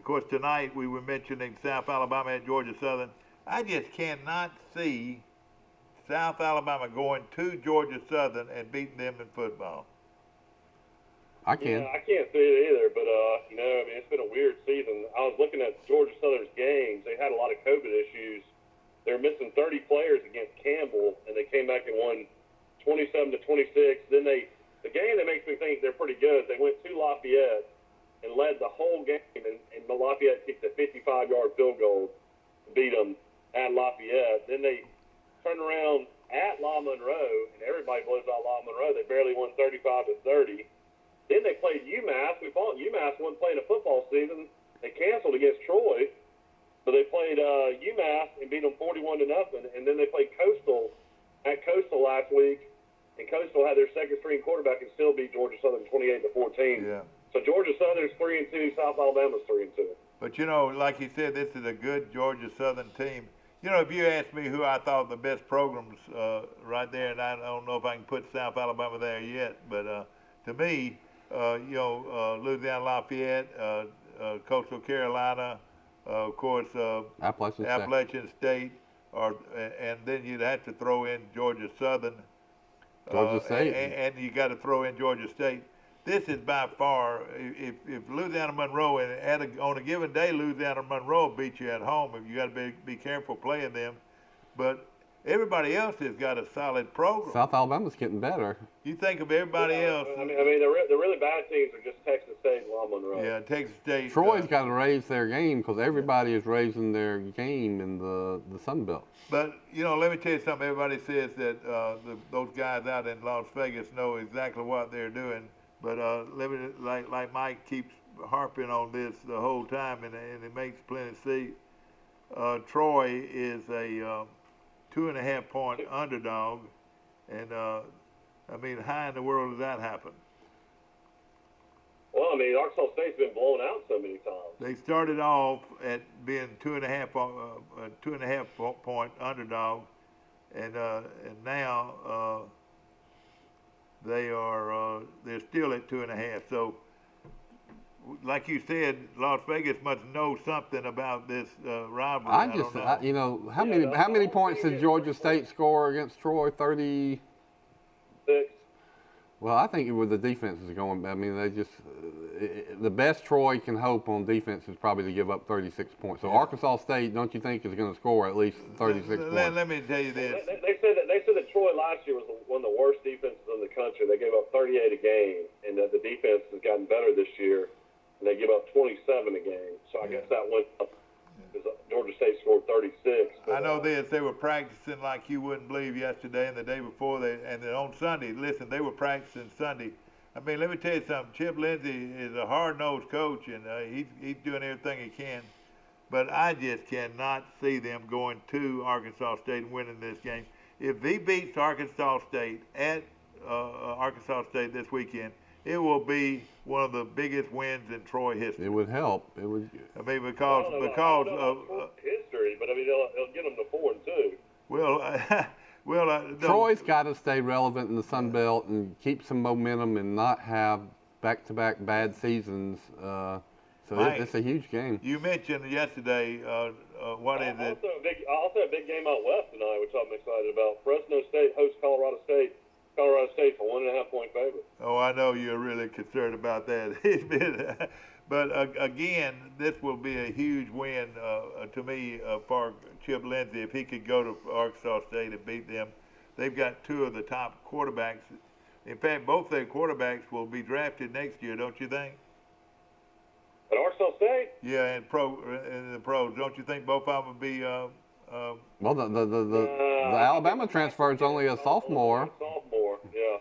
course tonight we were mentioning South Alabama at Georgia Southern. I just cannot see South Alabama going to Georgia Southern and beating them in football. I can. Yeah, I can't see it either, but I mean, it's been a weird season. I was looking at Georgia Southern's games. They had a lot of COVID issues. They were missing 30 players against Campbell, and they came back and won 27-26. Then the game that makes me think they're pretty good, they went to Lafayette and led the whole game, and the Lafayette kicked a 55-yard field goal to beat them at Lafayette. Then they turned around at La Monroe, and everybody blows out La Monroe. They barely won 35-30. Then they played UMass. We thought UMass wasn't playing a football season. They canceled against Troy. So they played UMass and beat them 41-0, and then they played Coastal at Coastal last week. And Coastal had their second-string quarterback and still beat Georgia Southern 28-14. Yeah. So Georgia Southern's 3-2, South Alabama's 3-2. But like you said, this is a good Georgia Southern team. If you asked me who I thought the best programs right there, and I don't know if I can put South Alabama there yet, but to me, Louisiana Lafayette, Coastal Carolina, of course, Appalachian State, and then you'd have to throw in Georgia Southern. Georgia State. And you got to throw in Georgia State. This is by far, if Louisiana Monroe, and on a given day, Louisiana Monroe beat you at home, you got to be careful playing them. But everybody else has got a solid program. South Alabama's getting better. You think of everybody else. I mean, the really bad teams are just Texas State and La Monroe. Yeah, Texas State. Troy's got to raise their game because everybody is raising their game in the Sun Belt. But, let me tell you something. Everybody says that those guys out in Las Vegas know exactly what they're doing. But like Mike keeps harping on this the whole time, and it makes plenty sense. Troy is a 2.5-point underdog, and how in the world does that happen? Well, I mean, Arkansas State's been blown out so many times. They started off at being 2.5 point underdog, and now they're still at 2.5. So, like you said, Las Vegas must know something about this rivalry. How many points did Georgia State score against Troy? 36. Well, I think with the defense is going. I mean, the best Troy can hope on defense is probably to give up 36 points. So Arkansas State, don't you think, is going to score at least 36 points? Let me tell you this. They said that Troy last year was one of the worst defenses in the country. They gave up 38 a game, and that the defense has gotten better this year, and they give up 27 a game. So I guess that went up. Georgia State scored 36. I know this. They were practicing like you wouldn't believe yesterday and the day before. And then on Sunday, listen, they were practicing Sunday. I mean, let me tell you something. Chip Lindsey is a hard-nosed coach, and he's doing everything he can. But I just cannot see them going to Arkansas State and winning this game. If he beats Arkansas State at Arkansas State this weekend, it will be one of the biggest wins in Troy history. It would help. It would. I mean, because of history, but I mean, it'll get them to 4-2. Well, Troy's got to stay relevant in the Sun Belt and keep some momentum and not have back-to-back bad seasons. So Mike, it's a huge game. You mentioned yesterday, what is it? Also a big game out west tonight, which I'm excited about. Fresno State hosts Colorado State. Colorado State's a 1.5-point favorite. Oh, I know you're really concerned about that. It's been, but again, this will be a huge win to me for Chip Lindsey if he could go to Arkansas State and beat them. They've got two of the top quarterbacks. In fact, both their quarterbacks will be drafted next year, don't you think? At Arkansas State? Yeah, in the pros. Don't you think both of them will be? Well, the Alabama transfer is only a sophomore. Sophomore, yeah.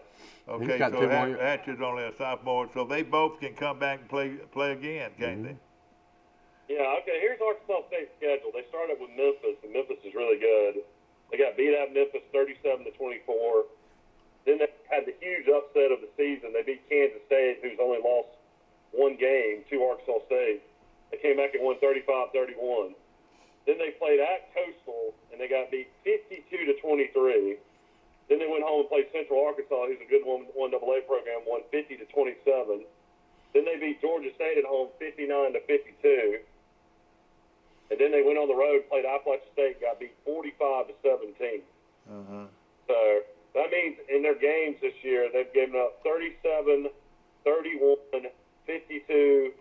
Okay, got so two more Hatcher's only a sophomore, so they both can come back and play again, can't they? Yeah, okay, here's Arkansas State's schedule. They started with Memphis, and Memphis is really good. They got beat at Memphis 37-24. Then they had the huge upset of the season. They beat Kansas State, who's only lost one game, to Arkansas State. They came back and won 35-31. Then they played at Coastal, and they got beat 52-23. Then they went home and played Central Arkansas, who's a good 1AA program, won 50-27. Then they beat Georgia State at home 59-52. And then they went on the road, played Appalachian State, got beat 45-17. So that means in their games this year, they've given up 37, 31, 52,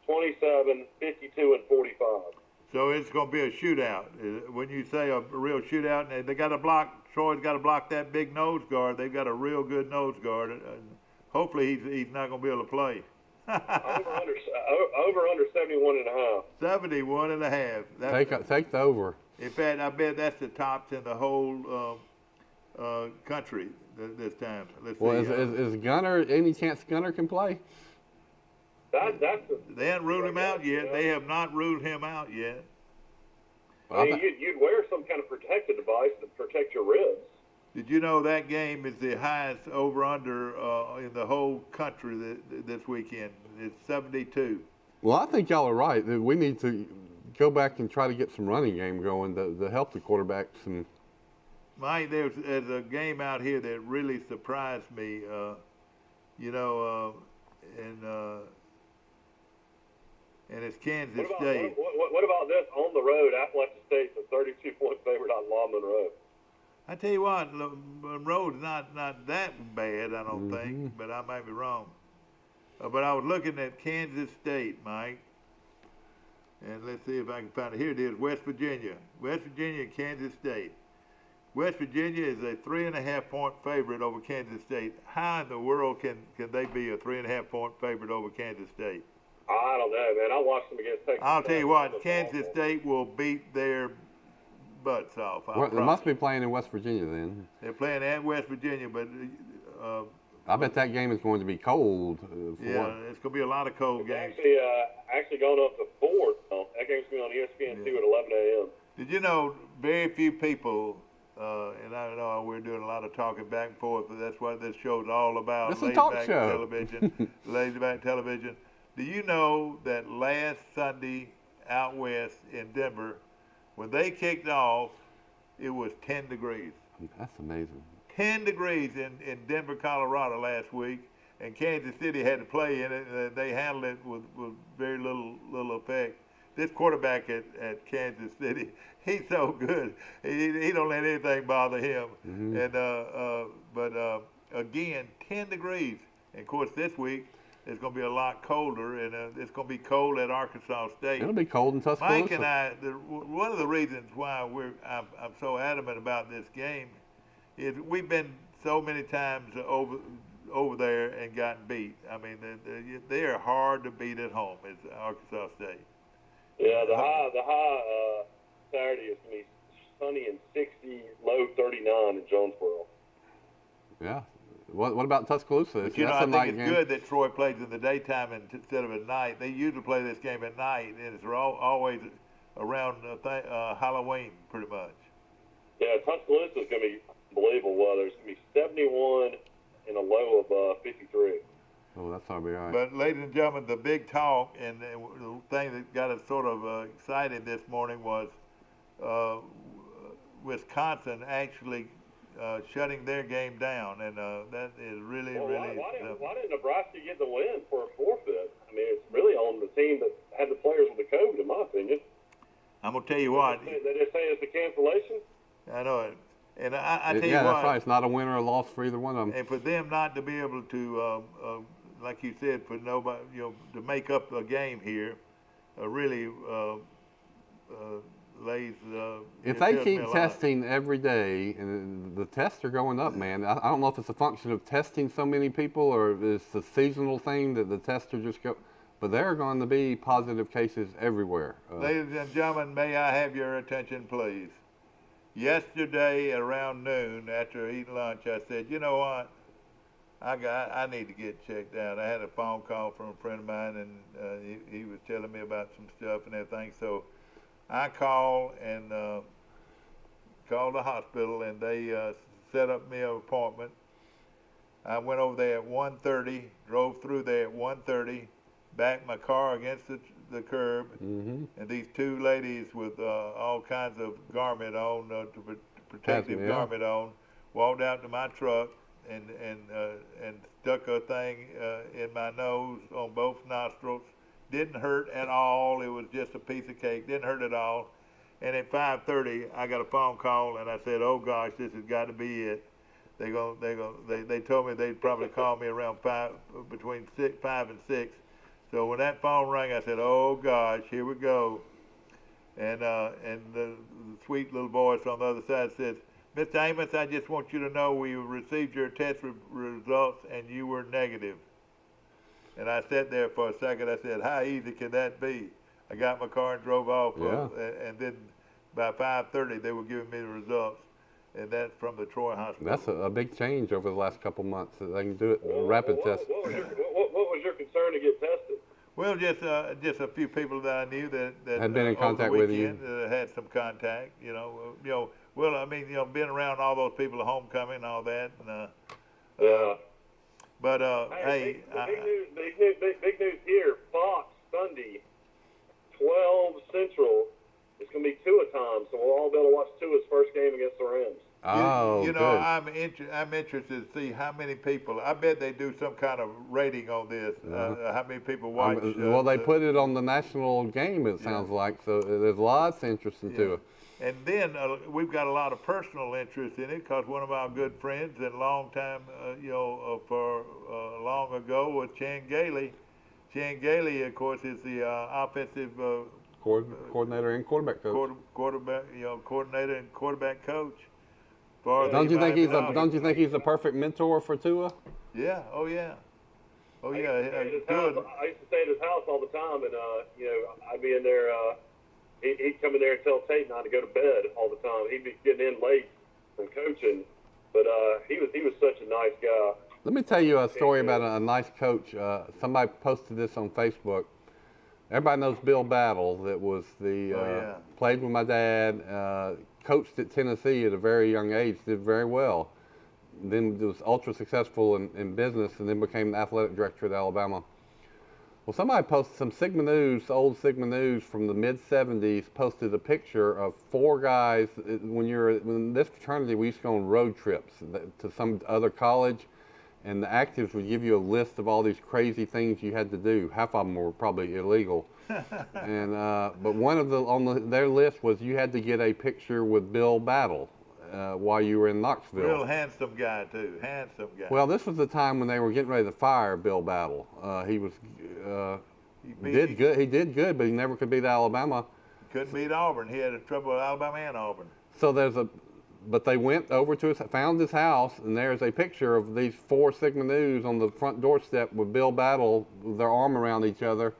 27, 52, and 45. So it's going to be a shootout. When you say a real shootout, and they got to block. Troy's got to block that big nose guard. They've got a real good nose guard. Hopefully he's not going to be able to play. over under 71.5. 71.5. Take the over. In fact, I bet that's the tops in the whole country this time. Let's see. Is Gunner, any chance Gunner can play? They haven't ruled him out yet. They have not ruled him out yet. I mean, you'd wear some kind of protective device to protect your ribs. Did you know that game is the highest over-under in the whole country this weekend? It's 72. Well, I think y'all are right. We need to go back and try to get some running game going to help the quarterbacks. And Mike, there's a game out here that really surprised me. And it's Kansas State. What about this on the road? Appalachian State's a 32-point favorite on La Monroe. I tell you what, Monroe's not that bad, I don't think, but I might be wrong. But I was looking at Kansas State, Mike, and let's see if I can find it. Here it is, West Virginia. West Virginia and Kansas State. West Virginia is a 3.5-point favorite over Kansas State. How in the world can they be a 3.5-point favorite over Kansas State? I don't know, man. I watched them against Texas. I'll tell you what, Kansas State will beat their butts off. They must be playing in West Virginia then. They're playing at West Virginia, but I bet that game is going to be cold. Yeah, it's going to be a lot of cold games. Actually going up to 4. That game's going to be on ESPN2 at 11 a.m. Did you know very few people, and I know we're doing a lot of talking back and forth, but that's what this show's all about. It's a talk show. Television, laid back television. Do you know that last Sunday out west in Denver, when they kicked off, it was 10 degrees. That's amazing. 10 degrees in Denver, Colorado last week, and Kansas City had to play in it, and they handled it with very little effect. This quarterback at Kansas City, he's so good. He don't let anything bother him. And but again, 10 degrees. And of course, this week it's going to be a lot colder, and it's going to be cold at Arkansas State. It'll be cold in Tuscaloosa. Mike and I, one of the reasons why I'm so adamant about this game is we've been so many times over there and gotten beat. I mean, they are hard to beat at home. It's Arkansas State. Yeah, the high Saturday is going to be sunny and 60, low 39 in Jonesboro. Yeah. What about Tuscaloosa? But I think it's good that Troy plays in the daytime instead of at night. They usually play this game at night, and it's always around Halloween, pretty much. Yeah, Tuscaloosa is going to be unbelievable weather. It's going to be 71 and a low of 53. Oh, that's not be right. But, ladies and gentlemen, the big talk and the thing that got us sort of excited this morning was Wisconsin actually shutting their game down, and that is really. Why didn't Nebraska get the win for a forfeit? I mean, it's really on the team that had the players with the COVID, in my opinion. I'm gonna tell you what. They just say it's a cancellation. I know it, and I tell you yeah, what. that's right. It's not a win or a loss for either one of them. And for them not to be able to, like you said, for nobody, to make up a game here, really lays. If they keep testing every day, and the tests are going up, man, I don't know if it's a function of testing so many people or if it's a seasonal thing that the tests are just go. But there are going to be positive cases everywhere. Ladies and gentlemen, may I have your attention, please? Yesterday around noon, after eating lunch, I said, you know what? I need to get checked out. I had a phone call from a friend of mine, and he was telling me about some stuff and everything. So I called and called the hospital, and they set up me an appointment. I went over there at 1:30, drove through there at 1:30, backed my car against the curb, and these two ladies with all kinds of garment on, protective garment on, walked out to my truck and stuck a thing in my nose on both nostrils. Didn't hurt at all. It was just a piece of cake. Didn't hurt at all. And at 5:30, I got a phone call, and I said, "Oh gosh, this has got to be it." They told me they'd probably call me around between 5 and 6. So when that phone rang, I said, "Oh gosh, here we go." And the sweet little voice on the other side says, "Mr. Amos, I just want you to know we received your test results and you were negative." And I sat there for a second. I said, "How easy can that be?" I got in my car and drove off. And then by 5:30, they were giving me the results. And that's from the Troy Hospital. That's a big change over the last couple months. They can do it rapid test. What was your concern to get tested? Well, just a few people that I knew that had been in contact with you. Had some contact. Well, I mean, being around all those people at homecoming and all that. And, But hey, big news here. Fox Sunday, 12 Central. It's going to be Tua time, so we'll all be able to watch Tua's first game against the Rams. Oh, you know, I'm interested to see how many people. I bet they do some kind of rating on this. How many people watch? Well, they put it on the national game. It sounds like so. There's lots of interest in Tua. And then we've got a lot of personal interest in it because one of our good friends and long time, for long ago was Chan Gailey. Chan Gailey, of course, is the offensive coordinator and quarterback coach. Coordinator and quarterback coach. Don't you think he's a perfect mentor for Tua? Yeah. Oh yeah. I used to stay at his house all the time, and I'd be in there. He'd come in there and tell Tate not to go to bed all the time. He'd be getting in late from coaching, but he was such a nice guy. Let me tell you a story about a nice coach. Somebody posted this on Facebook. Everybody knows Bill Battle. That was played with my dad. Coached at Tennessee at a very young age. Did very well. Then was ultra successful in business, and then became the athletic director at Alabama. Well, somebody posted some Sigma News, old Sigma News from the mid-'70s, posted a picture of 4 guys. When this fraternity, we used to go on road trips to some other college, and the actives would give you a list of all these crazy things you had to do. Half of them were probably illegal. And but one of their list was you had to get a picture with Bill Battle while you were in Knoxville. Real handsome guy too, handsome guy. Well, this was the time when they were getting ready to fire Bill Battle. He was did good. He did good, but he never could beat Alabama. Couldn't beat Auburn. He had trouble with Alabama and Auburn. So but they went over to found his house, and there's a picture of these 4 Sigma News on the front doorstep with Bill Battle with their arm around each other.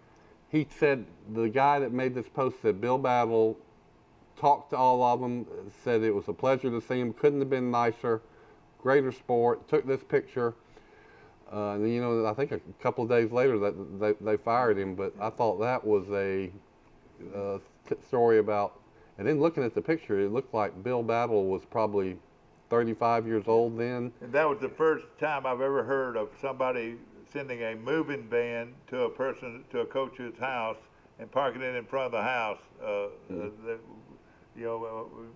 He said, the guy that made this post said Bill Battle talked to all of them, said it was a pleasure to see him, couldn't have been nicer, greater sport, took this picture. And I think a couple of days later that they fired him, but I thought that was a story about, and then looking at the picture, it looked like Bill Battle was probably 35 years old then. And that was the first time I've ever heard of somebody sending a moving van to a coach's house and parking it in front of the house,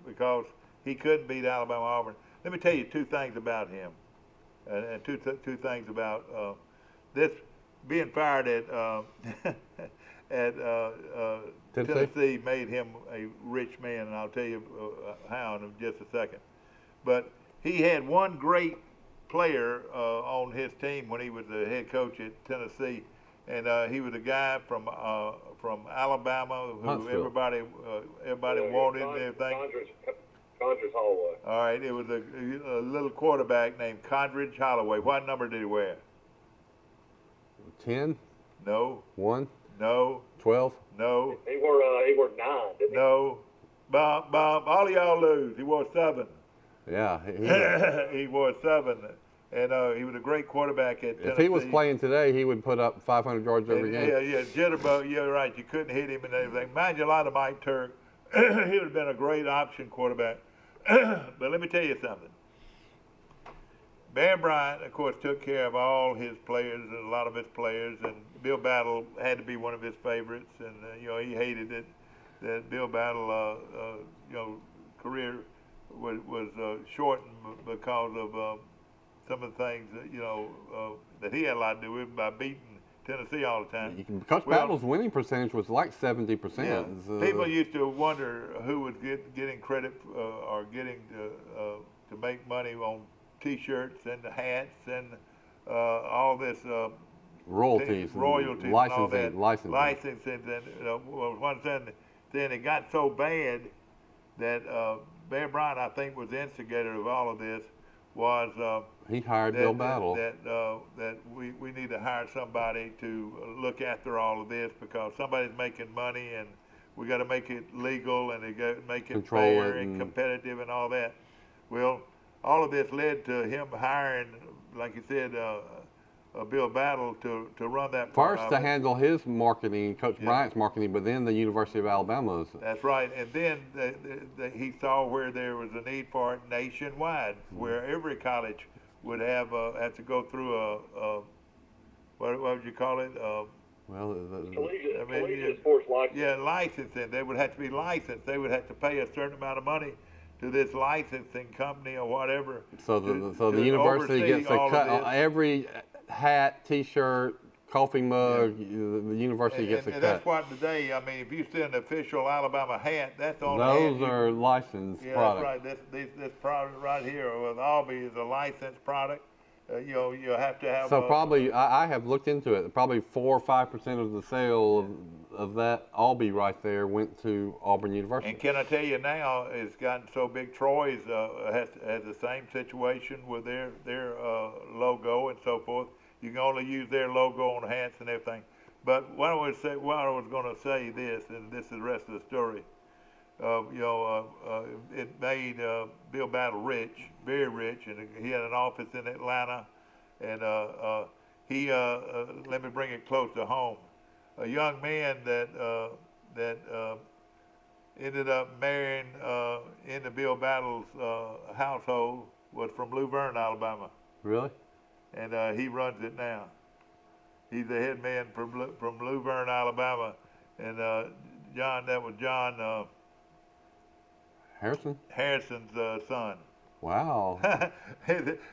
because he couldn't beat Alabama Auburn. Let me tell you 2 things about him, and two things about this being fired at at Tennessee made him a rich man, and I'll tell you how in just a second. But he had one great player on his team when he was the head coach at Tennessee, and he was a guy from Alabama who everybody wanted and everything. Condredge Holloway. All right, it was a little quarterback named Condredge Holloway. What number did he wear? 10? No. 1? No. 12? He No. wore 9, didn't he? No. Bob, all of y'all lose. He wore 7. Yeah. He wore 7. And he was a great quarterback at Tennessee. If he was playing today, he would put up 500 yards every game. Yeah, Jitterbug, you're right. You couldn't hit him and everything. Mind you, a lot of Mike Turk. He would have been a great option quarterback. But let me tell you something. Bear Bryant, of course, took care of all his players, and a lot of his players, and Bill Battle had to be one of his favorites, and he hated it that Bill Battle, career was shortened because of some of the things that that he had a lot to do with by beating Tennessee all the time. Coach Battle's winning percentage was like 70%. Yeah. People used to wonder who was getting credit or getting to make money on T-shirts and hats and all this royalties, licensing, and all that. licensing. And one thing, then it got so bad that Bear Bryant, I think, was the instigator of all of this. Was he hired Bill Battle? That we need to hire somebody to look after all of this, because somebody's making money, and we got to make it legal, and they got to make it fair and competitive and all that. Well, all of this led to him hiring, like you said, Bill Battle to run that. First to handle his marketing, Coach Bryant's marketing, but then the University of Alabama's. That's right, and then he saw where there was a need for it nationwide, where every college would have to go through what would you call it? Collegiate sports license. Yeah, licensing. They would have to be licensed. They would have to pay a certain amount of money to this licensing company or whatever. So the university gets a cut. Every hat, T-shirt, coffee mug, the university gets a cut. And that's what today, I mean, if you see an official Alabama hat, that's on those are licensed products. That's right. This product right here with Albee is a licensed product. You have to have. So probably, I have looked into it. Probably 4 or 5% of the sale of that Albee right there went to Auburn University. And can I tell you now, it's gotten so big. Troy's has the same situation with their logo and so forth. You can only use their logo on hats and everything. But what I was going to say this, and this is the rest of the story. It made Bill Battle rich, very rich, and he had an office in Atlanta. And he let me bring it close to home. A young man that ended up marrying into Bill Battle's household was from Luverne, Alabama. Really? And he runs it now. He's the head man from Luverne, Alabama, and that was John Harrison's son. Wow.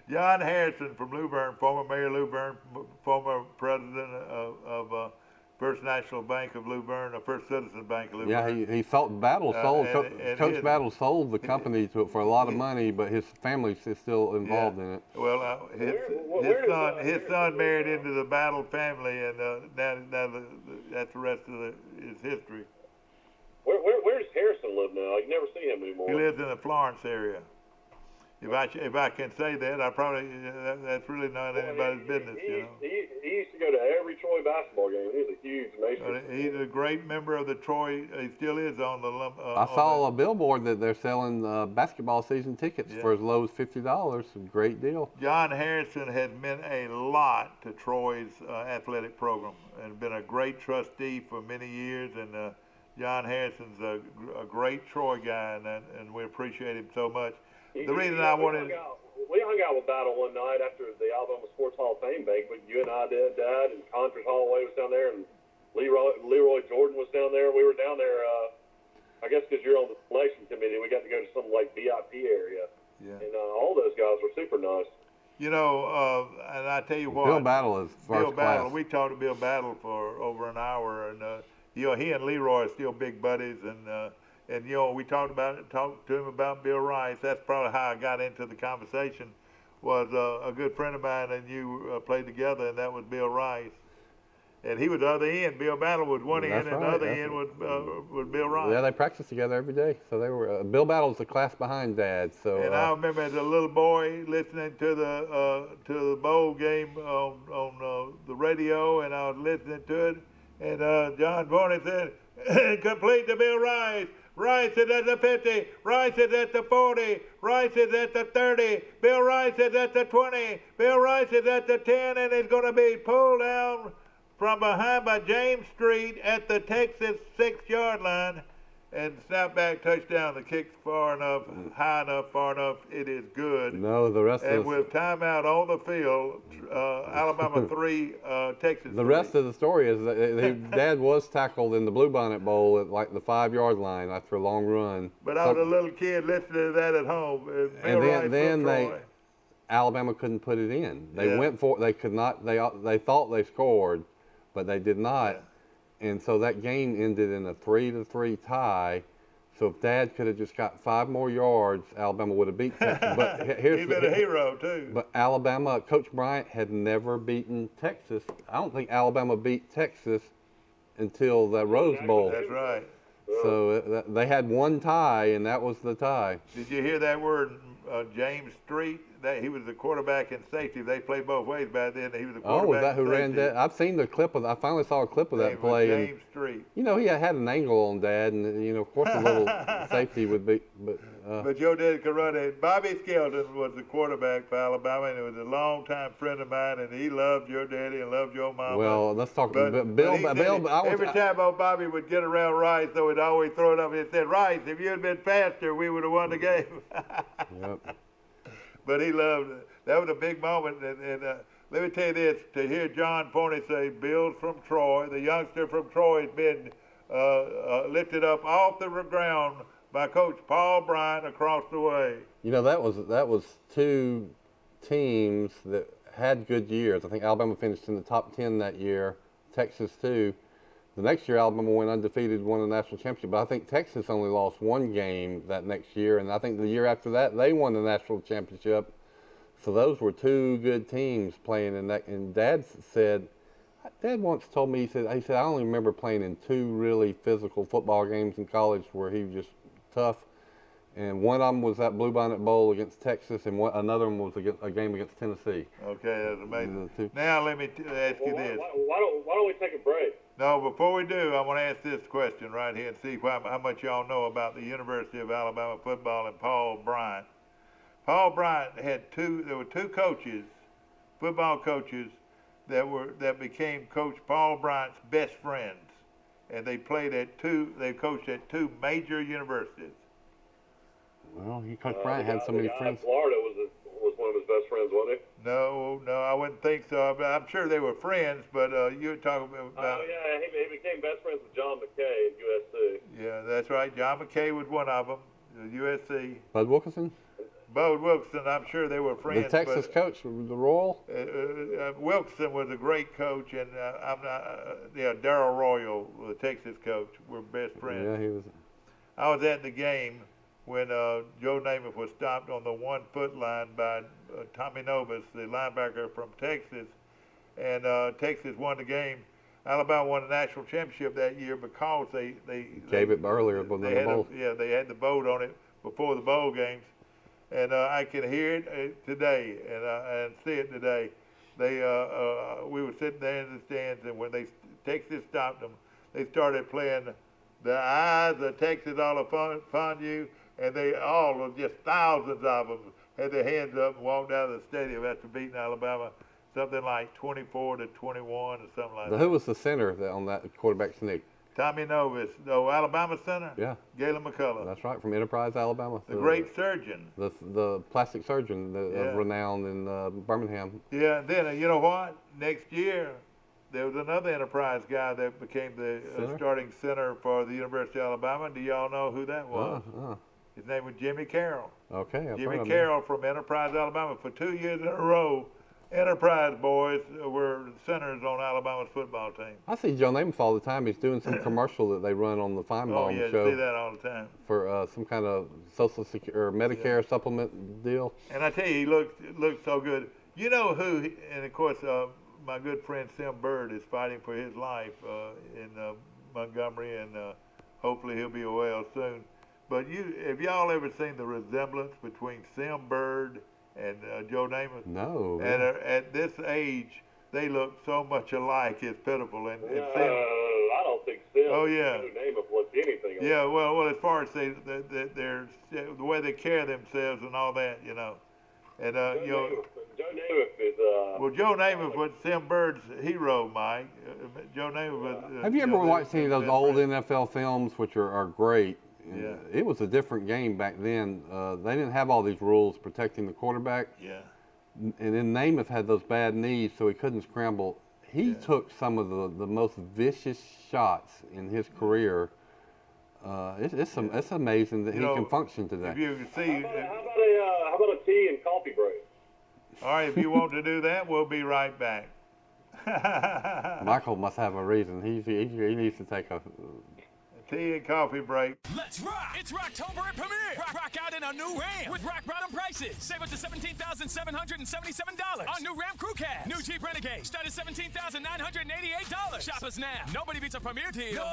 John Harrison from Luverne, former Mayor Luverne, former president of First National Bank of Luverne, or First Citizen Bank of Luverne. Yeah, he sold. Battle sold. Coach Battle sold the company for a lot of money, but his family is still involved in it. Well, his son married into the Battle family, and now that's the rest of his history. Where does Harrison live now? I can never see him anymore. He lives in the Florence area. If I can say that, that's really not anybody's business, He used to go to every Troy basketball game. He was a huge Mason. He's a great member of the Troy. He still is on the. I saw a billboard that they're selling basketball season tickets for as low as $50. A great deal. John Harrison has meant a lot to Troy's athletic program and been a great trustee for many years. And John Harrison's a great Troy guy, and we appreciate him so much. The reason I wanted. We hung out with Battle one night after the Alabama Sports Hall of Fame banquet. You and I did, Dad, and Condredge Holloway was down there, and Leroy Jordan was down there. We were down there, I guess because you're on the selection committee, we got to go to some VIP area. Yeah. And all those guys were super nice. And I tell you what. Bill Battle is first class. We talked to Bill Battle for over an hour, and he and Leroy are still big buddies, and we talked to him about Bill Rice. That's probably how I got into the conversation. Was a good friend of mine and you played together, and that was Bill Rice. And he was the other end. Bill Battle was one end, and the other end was Bill Rice. Yeah, they practiced together every day. So they were Bill Battle was the class behind Dad. So. And I remember as a little boy listening to the bowl game on the radio, and I was listening to it, and John Vorney said, "Complete to Bill Rice. Rice is at the 50. Rice is at the 40. Rice is at the 30. Bill Rice is at the 20. Bill Rice is at the 10, and it's going to be pulled down from behind by James Street at the Texas 6-yard line, and snapback touchdown. The kick's far enough, high enough, far enough. It is good. No, the rest and with timeout on the field, Alabama 3, Texas 3. The rest of the story is that Dad was tackled in the Bluebonnet Bowl at like the 5-yard line after a long run. But I was a little kid listening to that at home. And then Alabama couldn't put it in. They went for it. They could not. They thought they scored, but they did not. Yeah. And so that game ended in a 3-3 tie. So if Dad could have just got 5 more yards, Alabama would have beat Texas. But he's been a hero too. But Alabama, Coach Bryant had never beaten Texas. I don't think Alabama beat Texas until the Rose Bowl. That's right. So they had one tie, and that was the tie. Did you hear that word, James Street? He was the quarterback and safety. They played both ways back then. He was the quarterback. Oh, was that who ran that? I've seen the clip of. I finally saw a clip of that play. James Street. You know, he had an angle on Dad, and of course, a little safety would be. But your dad could run it. Bobby Skelton was the quarterback for Alabama, and he was a longtime friend of mine, and he loved your daddy and loved your mama. Well, let's talk about Bill. Every time old Bobby would get around Rice, though, he'd always throw it up and he said, "Rice, if you had been faster, we would have won the game." Yep. But he loved it. That was a big moment. And let me tell you this, to hear John Forney say, Bill's from Troy, the youngster from Troy has been lifted up off the ground by Coach Paul Bryant across the way. You know, that was 2 teams that had good years. I think Alabama finished in the top 10 that year, Texas too. The next year, Alabama went undefeated, won the national championship. But I think Texas only lost 1 game that next year, and I think the year after that, they won the national championship. So those were 2 good teams playing in that. And Dad once told me, he said, I only remember playing in 2 really physical football games in college where he was just tough. And one of them was that Bluebonnet Bowl against Texas, and another one was a game against Tennessee. Okay, that's amazing. Now let me ask you this. Why don't we take a break? No, before we do, I want to ask this question right here and see how much y'all know about the University of Alabama football and Paul Bryant. Paul Bryant there were 2 coaches, football coaches, that became Coach Paul Bryant's best friends. And they coached at 2 major universities. Well, Coach Bryant had so many friends. Florida was one of his best friends, wasn't he? No, I wouldn't think so. I'm sure they were friends, but you were talking about. Oh yeah, he became best friends with John McKay at USC. Yeah, that's right. John McKay was one of them, USC. Bud Wilkinson. Bud Wilkinson, I'm sure they were friends. The Texas coach, the Royal. Wilkinson was a great coach, and Darrell Royal, the Texas coach, were best friends. Yeah, he was. I was at the game when Joe Namath was stopped on the 1-foot line by Tommy Novus, the linebacker from Texas, and Texas won the game. Alabama won the national championship that year because they gave it earlier than the bowl. They had the vote on it before the bowl games, and I can hear it today and see it today. We were sitting there in the stands, and when Texas stopped them, they started playing "The Eyes of Texas All Upon You." And they all, just thousands of them, had their hands up and walked out of the stadium after beating Alabama, something like 24-21 or something like that. Who was the center on that quarterback sneak? Tommy Novus, the Alabama center? Yeah. Galen McCullough. That's right, from Enterprise, Alabama. The great surgeon. The plastic surgeon of renown in Birmingham. Yeah, and then, you know what? Next year, there was another Enterprise guy that became the starting center for the University of Alabama. Do y'all know who that was? His name was Jimmy Carroll. Okay. Jimmy Carroll from Enterprise, Alabama. For 2 years in a row, Enterprise boys were centers on Alabama's football team. I see Joe Namath all the time. He's doing some commercial that they run on the Feinbaum yeah, show. You see that all the time. For some kind of Social Security or Medicare supplement deal. And I tell you, he looked so good. You know who? And of course, my good friend Sim Bird is fighting for his life in Montgomery, and hopefully he'll be well soon. But have y'all ever seen the resemblance between Sim Bird and Joe Namath? No. And at this age, they look so much alike. It's pitiful. And Sim, I don't think Sim. Oh yeah. Joe Namath looks anything. Yeah. Well, as far as the way they carry themselves and all that, you know. And Joe Namath is. Well, Joe Namath was Sim Bird's hero, Mike. Joe Namath was. Have you ever watched any of those old NFL films, which are great? Yeah. It was a different game back then. They didn't have all these rules protecting the quarterback. Yeah. And then Namath had those bad knees, so he couldn't scramble. He took some of the most vicious shots in his career. It's amazing that he can function today. If you can see. How about a tea and coffee break? All right, if you want to do that, we'll be right back. Michael must have a reason. He needs to take a tea and coffee break. Let's rock! It's Rocktober at Premier. Rock out in a new Ram with rock bottom prices. Save up to $17,777 on new Ram Crew Cab. New Jeep Renegade start at $17,988. Shop us now. Nobody beats a Premier deal.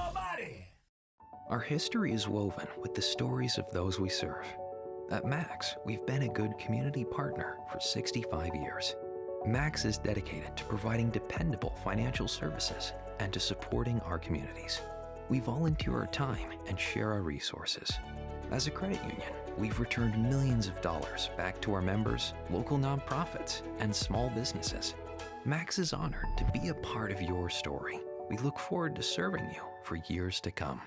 Nobody. Our history is woven with the stories of those we serve. At Max, we've been a good community partner for 65 years. Max is dedicated to providing dependable financial services and to supporting our communities. We volunteer our time and share our resources. As a credit union, we've returned millions of dollars back to our members, local nonprofits, and small businesses. Max is honored to be a part of your story. We look forward to serving you for years to come.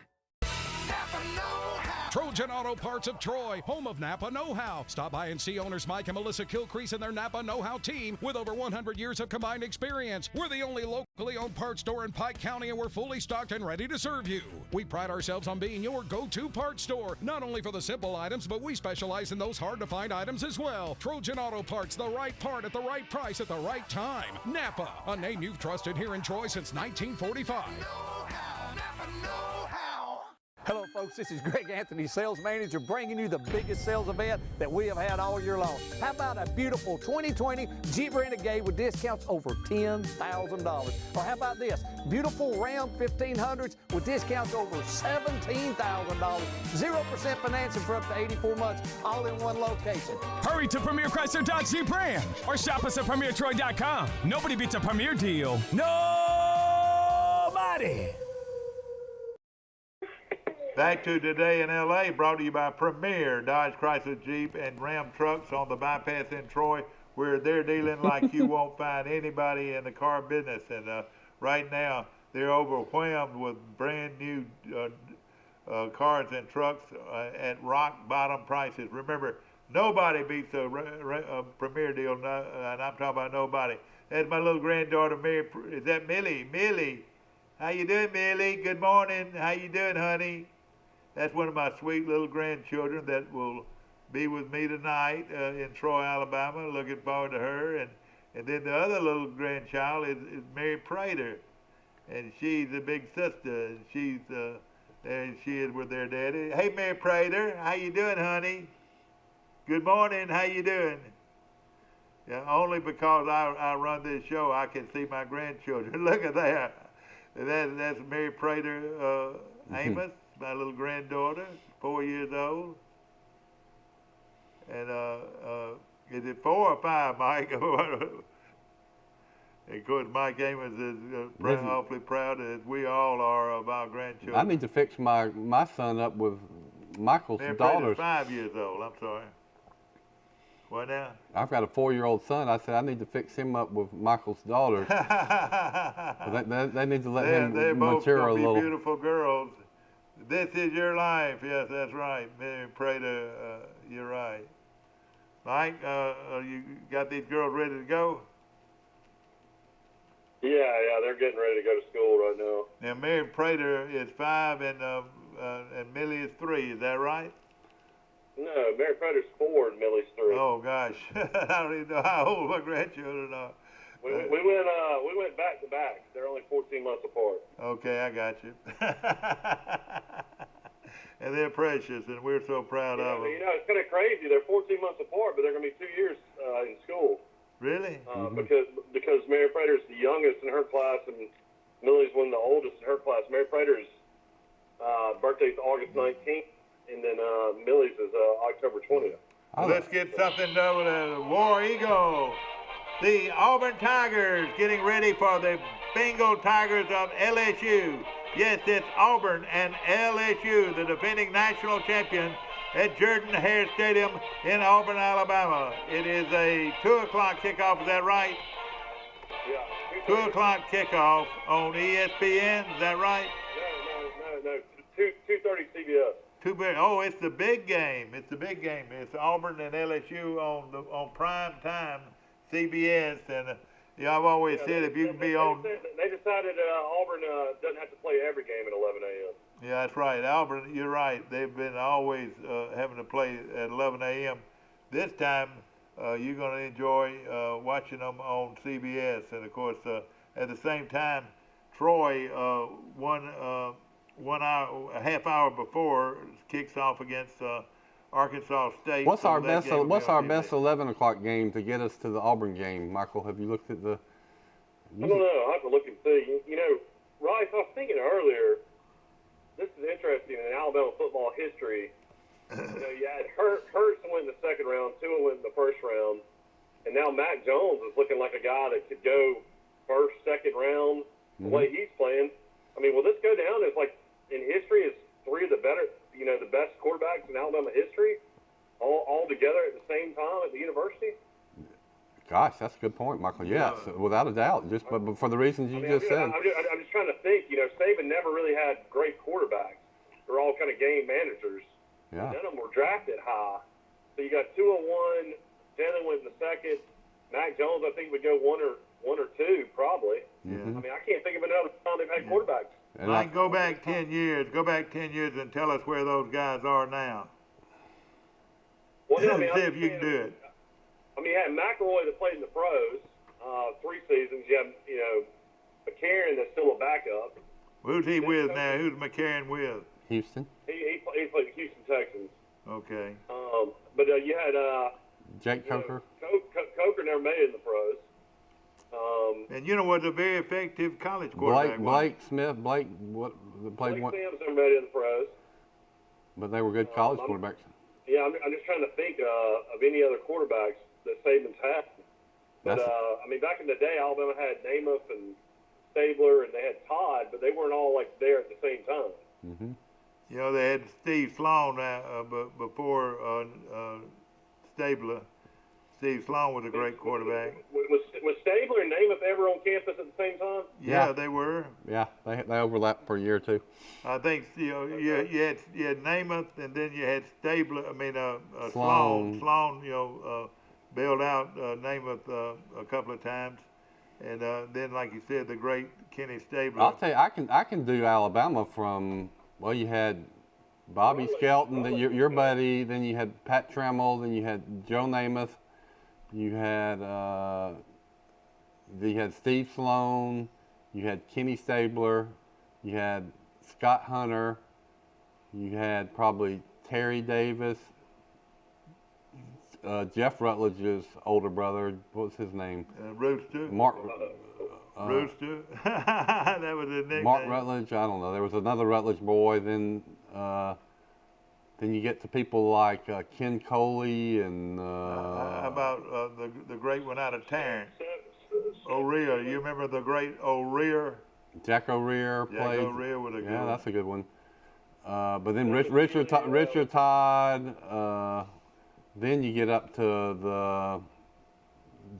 Trojan Auto Parts of Troy, home of Napa Know-How. Stop by and see owners Mike and Melissa Kilcrease and their Napa Know-How team with over 100 years of combined experience. We're the only locally owned parts store in Pike County, and we're fully stocked and ready to serve you. We pride ourselves on being your go-to parts store, not only for the simple items, but we specialize in those hard-to-find items as well. Trojan Auto Parts, the right part at the right price at the right time. Napa, a name you've trusted here in Troy since 1945. Napa Know-How. Hello, folks. This is Greg Anthony, sales manager, bringing you the biggest sales event that we have had all year long. How about a beautiful 2020 Jeep Renegade with discounts over $10,000? Or how about this? Beautiful Ram 1500s with discounts over $17,000. 0% financing for up to 84 months, all in one location. Hurry to Premier Chrysler Dodge Jeep Ram or shop us at PremierTroy.com. Nobody beats a Premier deal. Nobody. Back to Today in L.A., brought to you by Premier Dodge, Chrysler, Jeep, and Ram trucks on the bypass in Troy, where they're dealing like you won't find anybody in the car business. And right now, they're overwhelmed with brand new cars and trucks at rock bottom prices. Remember, nobody beats a Premier deal, and I'm talking about nobody. That's my little granddaughter, Mary. Is that Millie? Millie, how you doing, Millie? Good morning. How you doing, honey? That's one of my sweet little grandchildren that will be with me tonight in Troy, Alabama. Looking forward to her. And then the other little grandchild is Mary Prater. And she's a big sister. And she's there she is with their daddy. Hey, Mary Prater, how you doing, honey? Good morning. How you doing? Yeah, only because I run this show, I can see my grandchildren. Look at that. That's Mary Prater Amos. My little granddaughter, 4 years old. And is it 4 or 5, Mike? And of course, Mike Amos is awfully proud, as we all are, of our grandchildren. I need to fix my son up with Michael's daughters. 5 years old, I'm sorry. What now? I've got a 4-year-old son. I said I need to fix him up with Michael's daughters. they need to let him they're both mature a gonna be little. Beautiful girls. This is your life. Yes, that's right. Mary Prater, you're right. Mike, you got these girls ready to go? Yeah, they're getting ready to go to school right now. Now, Mary Prater is 5 and Millie is 3. Is that right? No, Mary Prater's 4 and Millie's 3. Oh gosh, I don't even know how old my grandchildren are. We went back to back. They're only 14 months apart. Okay, I got you. And they're precious, and we're so proud of them. You know, it's kind of crazy. They're 14 months apart, but they're going to be 2 years in school. Really? Because Mary Prater's the youngest in her class, and Millie's one of the oldest in her class. Mary Prater's birthday's August 19th, and then Millie's is October 20th. Let's get something done with a War Eagle. The Auburn Tigers getting ready for the Bengal Tigers of LSU. Yes, it's Auburn and LSU, the defending national champion, at Jordan-Hare Stadium in Auburn, Alabama. It is a 2 o'clock kickoff, is that right? Yeah. 2 o'clock kickoff on ESPN, is that right? No. 2:30 CBS. Oh, it's the big game. It's the big game. It's Auburn and LSU on prime time CBS, and I've always said if you can be on. They decided Auburn doesn't have to play every game at 11 a.m. Yeah, that's right. Auburn, you're right. They've been always having to play at 11 a.m. This time, you're going to enjoy watching them on CBS, and of course, at the same time, Troy a half hour before kicks off against Arkansas State. What's our best 11 o'clock game to get us to the Auburn game, Michael? Have you looked at the? I don't know. I'll have to look and see. You know, Rice, I was thinking earlier. This is interesting in Alabama football history. You know, you had Hurts win the second round, Tua win the first round, and now Mac Jones is looking like a guy that could go first, second round. The way he's playing, I mean, will this go down as like in history as 3 of the the best quarterbacks in Alabama history, all together at the same time at the university? Gosh, that's a good point, Michael. Yes, without a doubt. But for the reasons you just said. I'm just trying to think. You know, Saban never really had great quarterbacks. They're all kind of game managers. Yeah. None of them were drafted high. So you got 2 on 1. Jalen went in the second. Mac Jones, I think, would go one or two probably. Yeah. I mean, I can't think of another time they've had quarterbacks. And Mike, go back 10 years. Go back 10 years and tell us where those guys are now. Well, I mean, see if you can do it. I mean, you had McElroy that played in the pros 3 seasons. You have, McCarron that's still a backup. Who's he with now? Who's McCarron with? Houston. He played Houston Texans. Okay. But you had Jake Coker. Coker never made it in the pros. And was a very effective college quarterback. Blake Smith. Blake played one. Sam's never made it in the pros. But they were good college quarterbacks. Yeah, I'm just trying to think of any other quarterbacks that Saban's had. But, I mean, back in the day, Alabama had Namath and Stabler, and they had Todd, but they weren't all, there at the same time. Mm-hmm. They had Steve Sloan before Stabler. Steve Sloan was a great quarterback. Was Stabler and Namath ever on campus at the same time? Yeah, they were. Yeah, they overlapped for a year or two. I think you had Namath, and then you had Stabler. Sloan. Sloan, bailed out Namath a couple of times, and then, like you said, the great Kenny Stabler. I'll tell you, I can do Alabama from you had Bobby Skelton, your buddy, then you had Pat Trammell, then you had Joe Namath, you had Steve Sloan, you had Kenny Stabler, you had Scott Hunter, you had probably Terry Davis, Jeff Rutledge's older brother. What was his name? Rooster. Mark. Rooster. That was his nickname. Mark Rutledge. I don't know. There was another Rutledge boy. Then you get to people like Ken Coley and. How about the great one out of Tarrant? O'Rear. You remember the great O'Rear? Jack O'Rear played. Jack O'Rear was a good one. Yeah, that's a good one. But then Richard Todd. Then you get up to the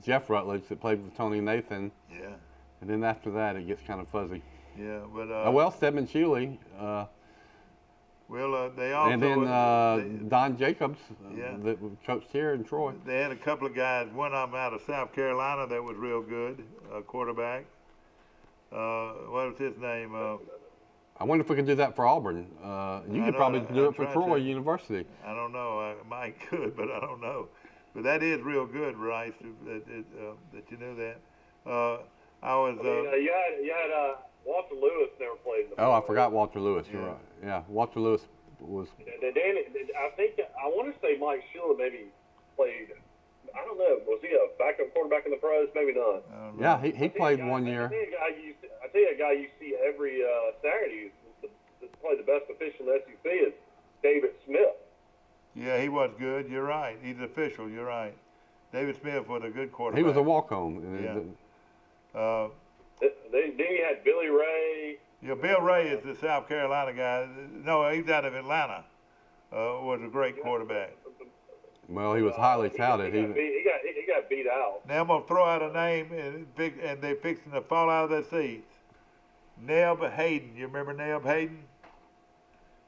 Jeff Rutledge that played with Tony Nathan. Yeah. And then after that, it gets kind of fuzzy. Yeah, but Stedman Shuley. They also. And then Don Jacobs, that coached here in Troy. They had a couple of guys. One of them out of South Carolina that was real good, quarterback. What was his name? I wonder if we could do that for Auburn. You could probably do it for Troy University. I don't know. I might could, but I don't know. But that is real good, Rice, that you knew that. I was. You had Walter Lewis never played in the. Oh, I forgot Walter Lewis. You're right. Yeah, Walter Lewis was. Danny, I want to say Mike Sheila maybe played. I don't know. Was he a backup quarterback in the pros? Maybe not. Yeah, he played 1 year. I tell you a guy you see every Saturday that's probably the best official in the SEC is David Smith. Yeah, he was good. You're right. He's official. You're right. David Smith was a good quarterback. He was a walk-on. Yeah. Then you had Billy Ray. Yeah, Bill Ray is the South Carolina guy. No, he's out of Atlanta. Was a great quarterback. Well, he was highly touted. He got beat out. Now I'm gonna throw out a name, and they're fixing to fall out of their seats. Neb Hayden. You remember Neb Hayden?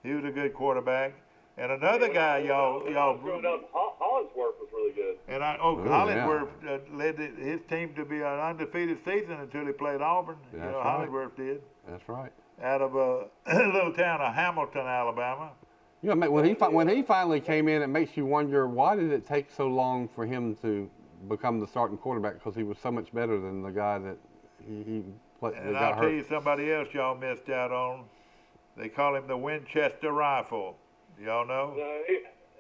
He was a good quarterback. And another guy, y'all. Growing up, Hollingsworth was really good. And Hollingsworth led his team to be an undefeated season until he played Auburn. That's right. Hollingsworth did. That's right. Out of a little town of Hamilton, Alabama. You know, when he finally came in, it makes you wonder, why did it take so long for him to become the starting quarterback? Because he was so much better than the guy that he played. And I'll tell you somebody else y'all missed out on. They call him the Winchester Rifle. Y'all know? No,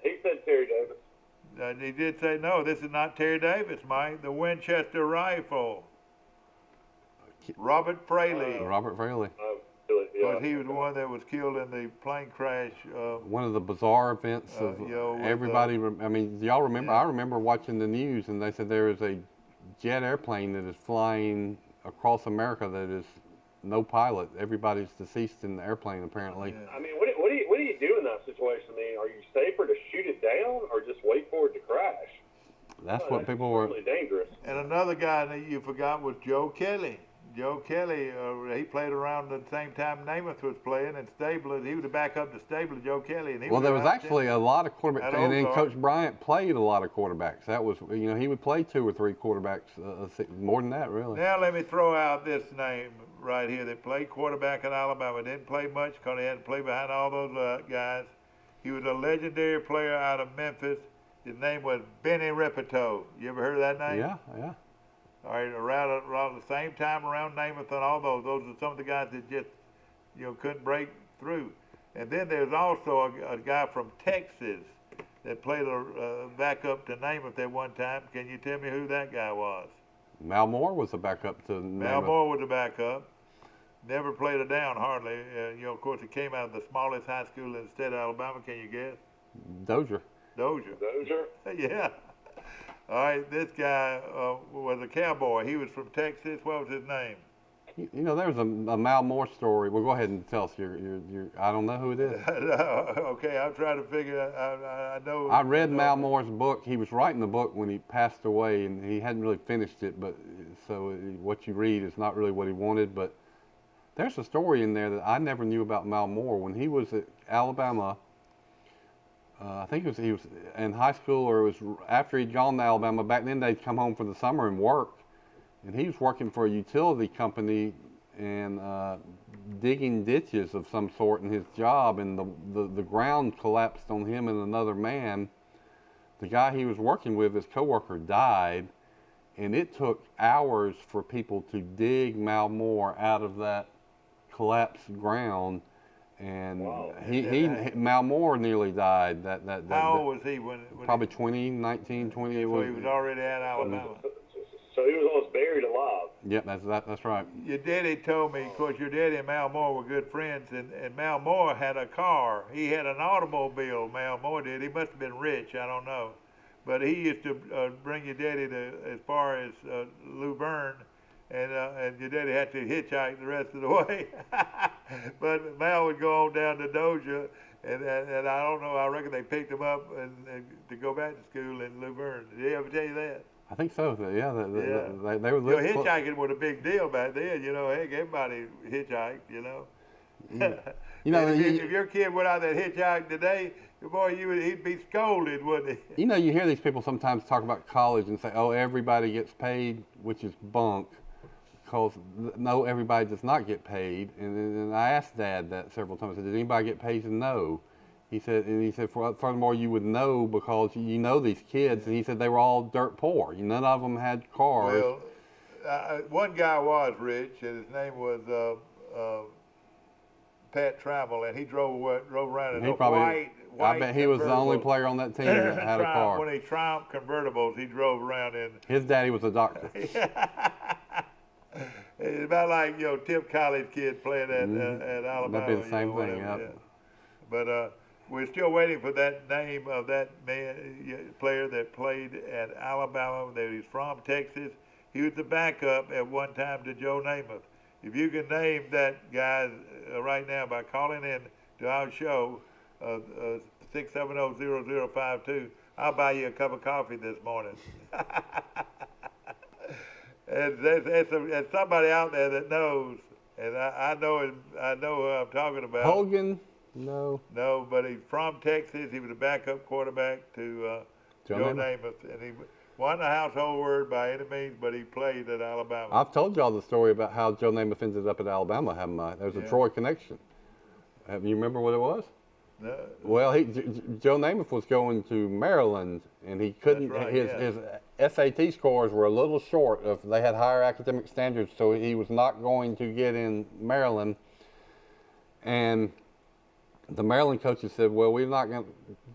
he said Terry Davis. He did say, no, this is not Terry Davis, Mike. The Winchester Rifle. Robert Fraley. Robert Fraley. Because he was the one that was killed in the plane crash. One of the bizarre events of everybody. I mean, y'all remember? Yeah. I remember watching the news, and they said there is a jet airplane that is flying across America that is no pilot. Everybody's deceased in the airplane, apparently. Yeah. I mean, what do you do in that situation? I mean, are you safer to shoot it down or just wait for it to crash? That's what people were. Really dangerous. And another guy that you forgot was Joe Kelly. Joe Kelly, he played around the same time Namath was playing, and Stabler, he was the backup to Stabler, Joe Kelly. And there was actually a lot of quarterbacks, and then Coach Bryant played a lot of quarterbacks. That was, he would play 2 or 3 quarterbacks, more than that, really. Now let me throw out this name right here. They played quarterback at Alabama. Didn't play much because he had to play behind all those guys. He was a legendary player out of Memphis. His name was Benny Repetto. You ever heard of that name? Yeah. All right, around the same time around Namath and all those are some of the guys that just, couldn't break through. And then there's also a guy from Texas that played a backup to Namath at one time. Can you tell me who that guy was? Mal Moore was a backup to Namath. Mal Moore was a backup. Never played it down hardly. Of course, he came out of the smallest high school in the state of Alabama. Can you guess? Dozier. Yeah. All right, this guy was a cowboy. He was from Texas. What was his name? There was a Mal Moore story. Well, go ahead and tell us. I don't know who it is. Okay, I'm trying to figure. I know. I read Mal Moore's book. He was writing the book when he passed away, and he hadn't really finished it. But so what you read is not really what he wanted. But there's a story in there that I never knew about Mal Moore. When he was at Alabama, I think he was in high school, or it was after he'd gone to Alabama. Back then, they'd come home for the summer and work. And he was working for a utility company and digging ditches of some sort in his job, and the ground collapsed on him and another man. The guy he was working with, his coworker, died, and it took hours for people to dig Mal Moore out of that collapsed ground. And wow. Mal Moore nearly died. How old was he when probably 20, 20. So he was already at Alabama. So he was almost buried alive. Yep, that's right. Your daddy told me, of course, your daddy and Mal Moore were good friends, and Mal Moore had a car. He had an automobile, Mal Moore did. He must have been rich, I don't know. But he used to bring your daddy to as far as Luverne, and your daddy had to hitchhike the rest of the way. But Mal would go on down to Dozier, and I don't know, I reckon they picked him up and to go back to school in Luverne. Did he ever tell you that? I think so. Yeah, they were. Hitchhiking was a big deal back then. Heck, everybody hitchhiked. If your kid went out there and hitchhiked today, boy, he'd be scolded, wouldn't he? You hear these people sometimes talk about college and say, "Oh, everybody gets paid," which is bunk. because no, everybody does not get paid. And I asked Dad that several times. I said, did anybody get paid? He said, no. He said, furthermore, you would know because you know these kids. And he said they were all dirt poor. None of them had cars. Well, one guy was rich, and his name was Pat Trammell, and he drove around in a white I bet he was the only player on that team that had a car. When he Triumph convertibles, he drove around in. His daddy was a doctor. It's about like Tip College kid playing at Alabama. That'd be the same thing. Yeah. But we're still waiting for that name of that player that played at Alabama. That he's from Texas. He was the backup at one time to Joe Namath. If you can name that guy right now by calling in to our show, 670-0052, I'll buy you a cup of coffee this morning. And there's somebody out there that knows, and I know who I'm talking about. Hogan? No. No, but he's from Texas. He was a backup quarterback to Joe Namath, and he wasn't a household word by any means, but he played at Alabama. I've told y'all the story about how Joe Namath ended up at Alabama, haven't I? There was a Troy connection. You remember what it was? No. Well, Joe Namath was going to Maryland, and he couldn't. Right, his SAT scores were a little short. They had higher academic standards, so he was not going to get in Maryland. And the Maryland coaches said, well, we're not going to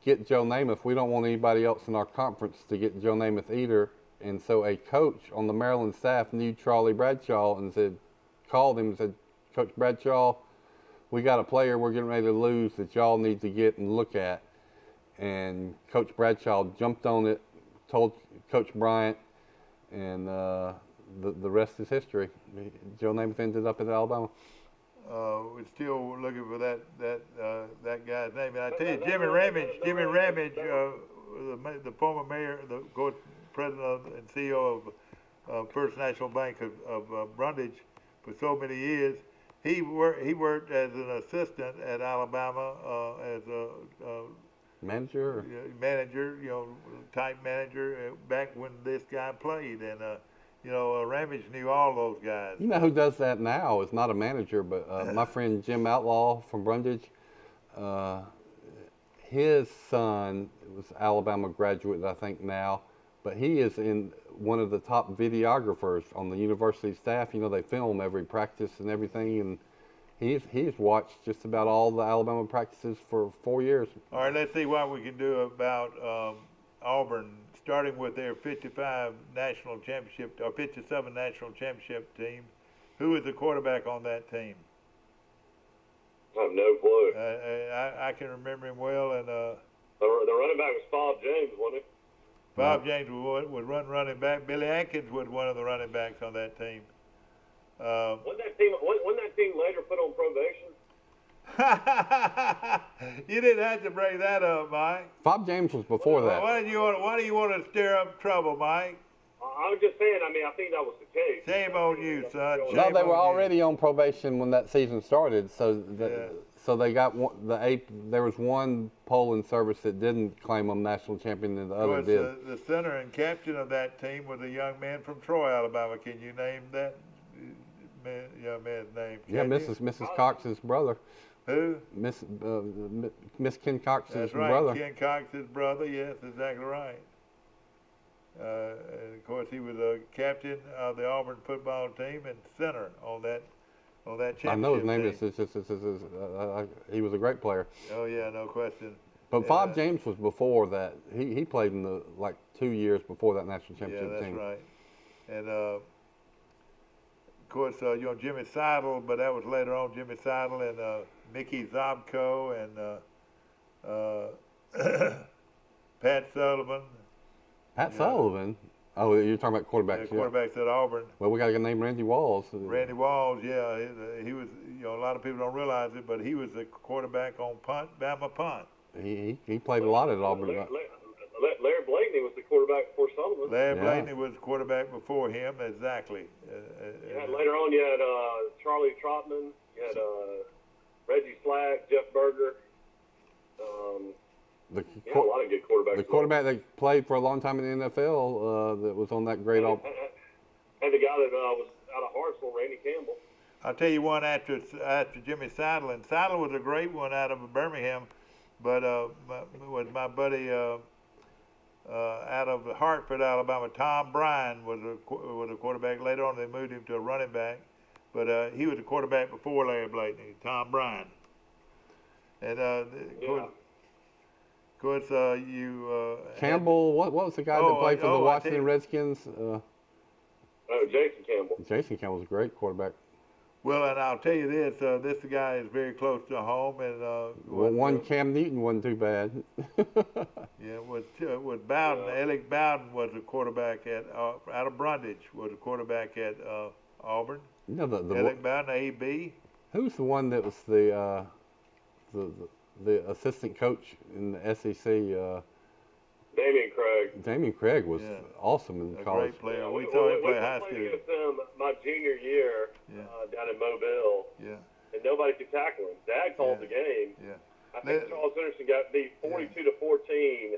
get Joe Namath. We don't want anybody else in our conference to get Joe Namath either. And so a coach on the Maryland staff knew Charlie Bradshaw and called him and said, Coach Bradshaw, we got a player we're getting ready to lose that y'all need to get and look at. And Coach Bradshaw jumped on it, told Coach Bryant, and the rest is history. Joe Namath ended up at Alabama. We're still looking for that guy's name. And I tell you, Jimmy Ramage, the former mayor, the president and CEO of First National Bank of Brundage for so many years. He worked as an assistant at Alabama as a manager, type manager back when this guy played, and Ramage knew all those guys. You know who does that now? Is not a manager, but my friend Jim Outlaw from Brundage. His son was Alabama graduate, I think now, but he is in one of the top videographers on the university staff. They film every practice and everything, and he's watched just about all the Alabama practices for 4 years. All right, let's see what we can do about Auburn, starting with their 55 national championship or 57 national championship team. Who is the quarterback on that team? I have no clue. I can remember him well, and the running back was Bob James, wasn't it? Bob James would run running back. Billy Atkins was one of the running backs on that team. Wasn't that team later put on probation? You didn't have to bring that up, Mike. Bob James was before that. Why do you want to stir up trouble, Mike? I was just saying. I think that was the case. Shame on you, son. No, they were already on probation when that season started. So they got there was one polling service that didn't claim them national champion, and the other did. The center and captain of that team was a young man from Troy, Alabama. Can you name that young man's name? Mrs. Cox's brother. Who? Miss Ken Cox's That's right, brother. Ken Cox's brother. Yes, exactly right. And of course, he was a captain of the Auburn football team and center on that championship I know his name team. He was a great player. Oh yeah, no question. But Bob James was before that. He played in the 2 years before that national championship team. Yeah, that's right. And of course, Jimmy Seidel, but that was later on. Jimmy Seidel and Mickey Zobko and Pat Sullivan. Pat Sullivan? Oh, you're talking about quarterbacks. Yeah, quarterbacks at Auburn. Well, we got a guy named Randy Walls. Randy Walls, yeah. He was, a lot of people don't realize it, but he was the quarterback on Bama punt. He played a lot at Auburn. Larry Blakeney was the quarterback before Sullivan. Larry Blakeney was the quarterback before him, exactly. Later on, you had Charlie Trotman, you had Reggie Slack, Jeff Berger. A lot of good quarterbacks. The quarterback that played for a long time in the NFL that was on that great and the guy that was out of Hartsville, Campbell, Randy Campbell. I'll tell you one after Jimmy Seidel, and Seidel was a great one out of Birmingham, but was my buddy out of Hartford, Alabama. Tom Bryan was a quarterback. Later on, they moved him to a running back, but he was a quarterback before Larry Blakeney. Tom Bryan, and of course, Campbell. What was the guy that played for the Washington Redskins? Jason Campbell. Jason Campbell's a great quarterback. Well, and I'll tell you this: this guy is very close to home, and one Cam Newton wasn't too bad. Yeah, with Bowden, Alec Bowden was a quarterback at out of Brundage, was a quarterback at Auburn. You know Alec Bowden, AB. Who's the one that was the assistant coach in the SEC? Damian Craig. Damian Craig was awesome in college. Great player. We saw him play high school. We played against them my junior year down in Mobile. Yeah. And nobody could tackle him. Dad called the game. Yeah. I think Charles Henderson got beat 42-14,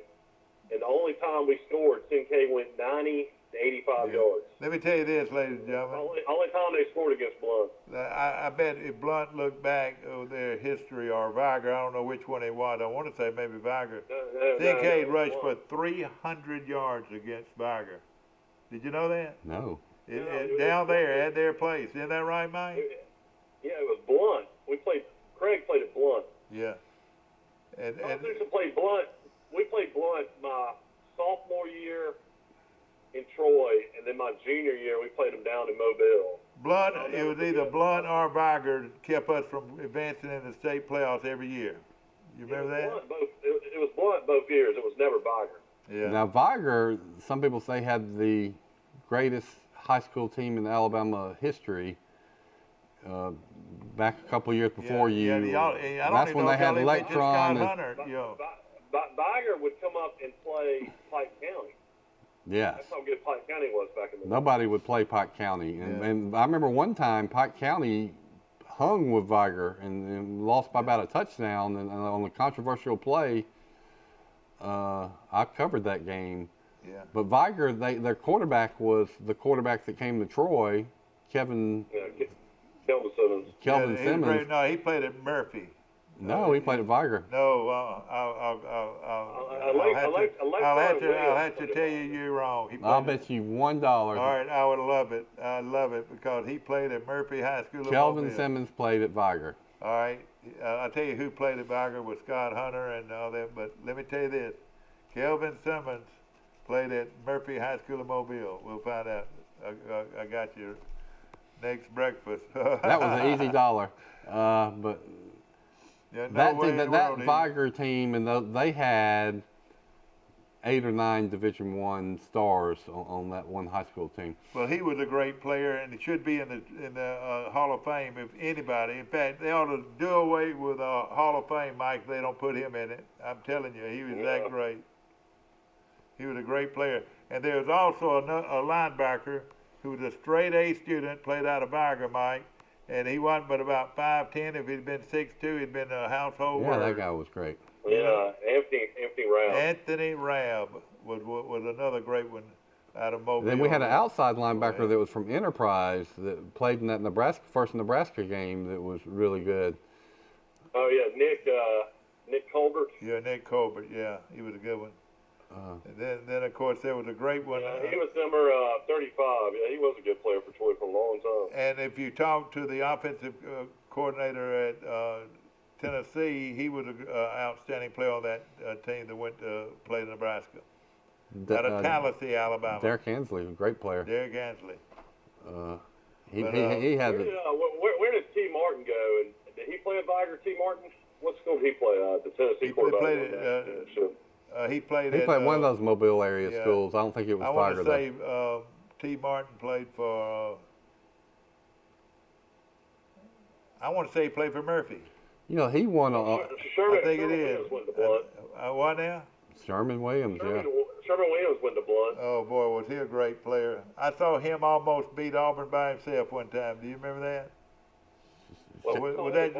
and the only time we scored, Sinclair went 90 to 85 yards. Let me tell you this, ladies and gentlemen. Only time they scored against Blunt. I bet if Blunt looked back over their history, or Viger, I don't know which one he was. I want to say maybe Viger. Sinclair rushed for 300 yards against Viger. Did you know that? No. Down there at their place. Isn't that right, Mike? Yeah, it was Blunt. Craig played at Blunt. Yeah. And played Blunt. We played Blunt my sophomore year in Troy, and then my junior year we played them down in Mobile. Blunt, it was either Blunt or Viger that kept us from advancing in the state playoffs every year. You remember that? It was Blunt both years. It was never Viger. Yeah. Now Viger, some people say, had the greatest high school team in Alabama history. Back a couple years before that's when they had Electron. Viger would come up and play Pike County. Yes. That's how good Pike County was back in the day. Nobody would play Pike County. And I remember one time Pike County hung with Viger and lost by about a touchdown. And on a controversial play, I covered that game. Yeah. But Viger, their quarterback was the quarterback that came to Troy, Kelvin Simmons. Kelvin Simmons. No, he played at Murphy. No, he played at Viger. No, I'll have to tell you you're wrong. I'll bet you $1. All right, I would love it. I love it because he played at Murphy High School. Kelvin Simmons played at Viger. All right, I'll tell you who played at Viger was Scott Hunter and all that. But let me tell you this: Kelvin Simmons played at Murphy High School in Mobile. We'll find out. I got your next breakfast. That was an easy $1, but. Yeah, that Viger team, and they had 8 or 9 Division I stars on that one high school team. Well, he was a great player, and he should be in the Hall of Fame if anybody. In fact, they ought to do away with Hall of Fame, Mike. If they don't put him in it. I'm telling you, he was that great. He was a great player, and there was also a linebacker who was a straight A student, played out of Viger, Mike. And he wasn't but about 5'10". If he'd been 6'2", he'd been a household word. Yeah, that guy was great. Yeah, Anthony Rabb. Anthony Rabb was another great one out of Mobile. Then we had an outside linebacker that was from Enterprise that played in that first Nebraska game that was really good. Oh, yeah, Nick Colbert. Yeah, Nick Colbert, yeah. He was a good one. And then, of course, there was a great one. Yeah, he was number 35. Yeah, he was a good player for Troy for a long time. And if you talk to the offensive coordinator at Tennessee, he was an outstanding player on that team that went to play Nebraska. Out of Tallahassee, Alabama. Derek Ansley, a great player. Derek Ansley. He had where did T. Martin go? And did he play at Viger, T. Martin? What school did he play at? The Tennessee quarterback. He played one of those Mobile area schools. I don't think it was Viger. I want to say T. Martin played for. I want to say he played for Murphy. You know, he won. I think it is. What now? Sherman Williams. Sherman Williams went to Blunt. Oh boy, was he a great player! I saw him almost beat Auburn by himself one time. Do you remember that? Was that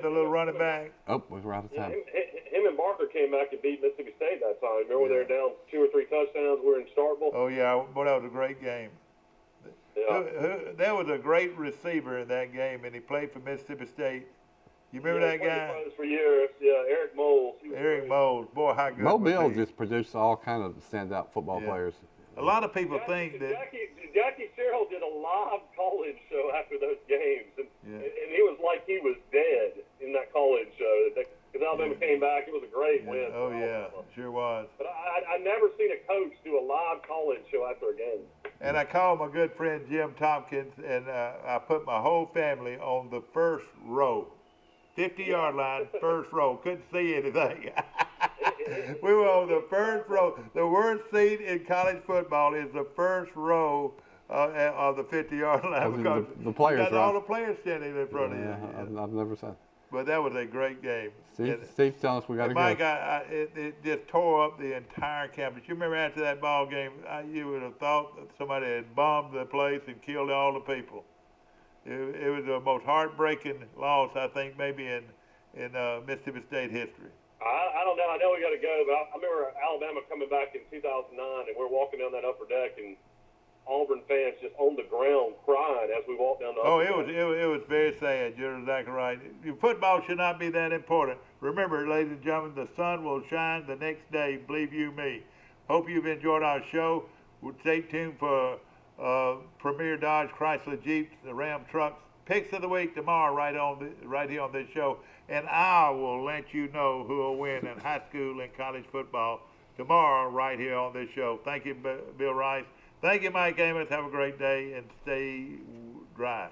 the little running back? Oh, we're out of time. Him and Barker came back and beat Mississippi State that time. Remember they were down 2 or 3 touchdowns. We were in Starkville. Oh yeah, boy, that was a great game. There was a great receiver in that game, and he played for Mississippi State. You remember that guy? For years, yeah, Eric Moles. Eric Moles, boy, how good Mobile was he? just produced all kind of standout football players. A lot of people think that Jackie Sherrill did a live college show after those games, and he was like he was dead in that college show. Because Alabama came back, it was a great win. Oh yeah, sure was. But I never seen a coach do a live college show after a game. And I called my good friend Jim Tompkins, and I put my whole family on the first row. 50-yard line, first row. Couldn't see anything. We were on the first row. The worst seat in college football is the first row of the 50-yard line because the players, you got all the players standing in front of you. I've never seen. But that was a great game. Steve's telling us we got to go. Mike, it just tore up the entire campus. You remember after that ball game, you would have thought that somebody had bombed the place and killed all the people. It was the most heartbreaking loss, I think, maybe in Mississippi State history. I don't know. I know we got to go, but I remember Alabama coming back in 2009, and we're walking down that upper deck, and Auburn fans just on the ground crying as we walked down the upper deck. It was very sad. You're exactly right. Football should not be that important. Remember, ladies and gentlemen, the sun will shine the next day. Believe you me. Hope you've enjoyed our show. We'll stay tuned for Premier Dodge, Chrysler Jeeps, the Ram trucks. Picks of the week tomorrow, right here on this show, and I will let you know who will win in high school and college football tomorrow, right here on this show. Thank you, Bill Rice. Thank you, Mike Amos. Have a great day and stay dry.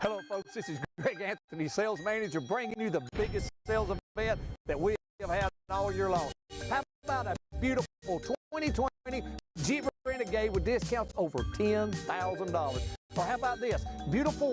Hello, folks. This is Greg Anthony, sales manager, bringing you the biggest sales event that we have had all year long. How about a beautiful 2020 Jeep Renegade with discounts over $10,000? Or how about this? Beautiful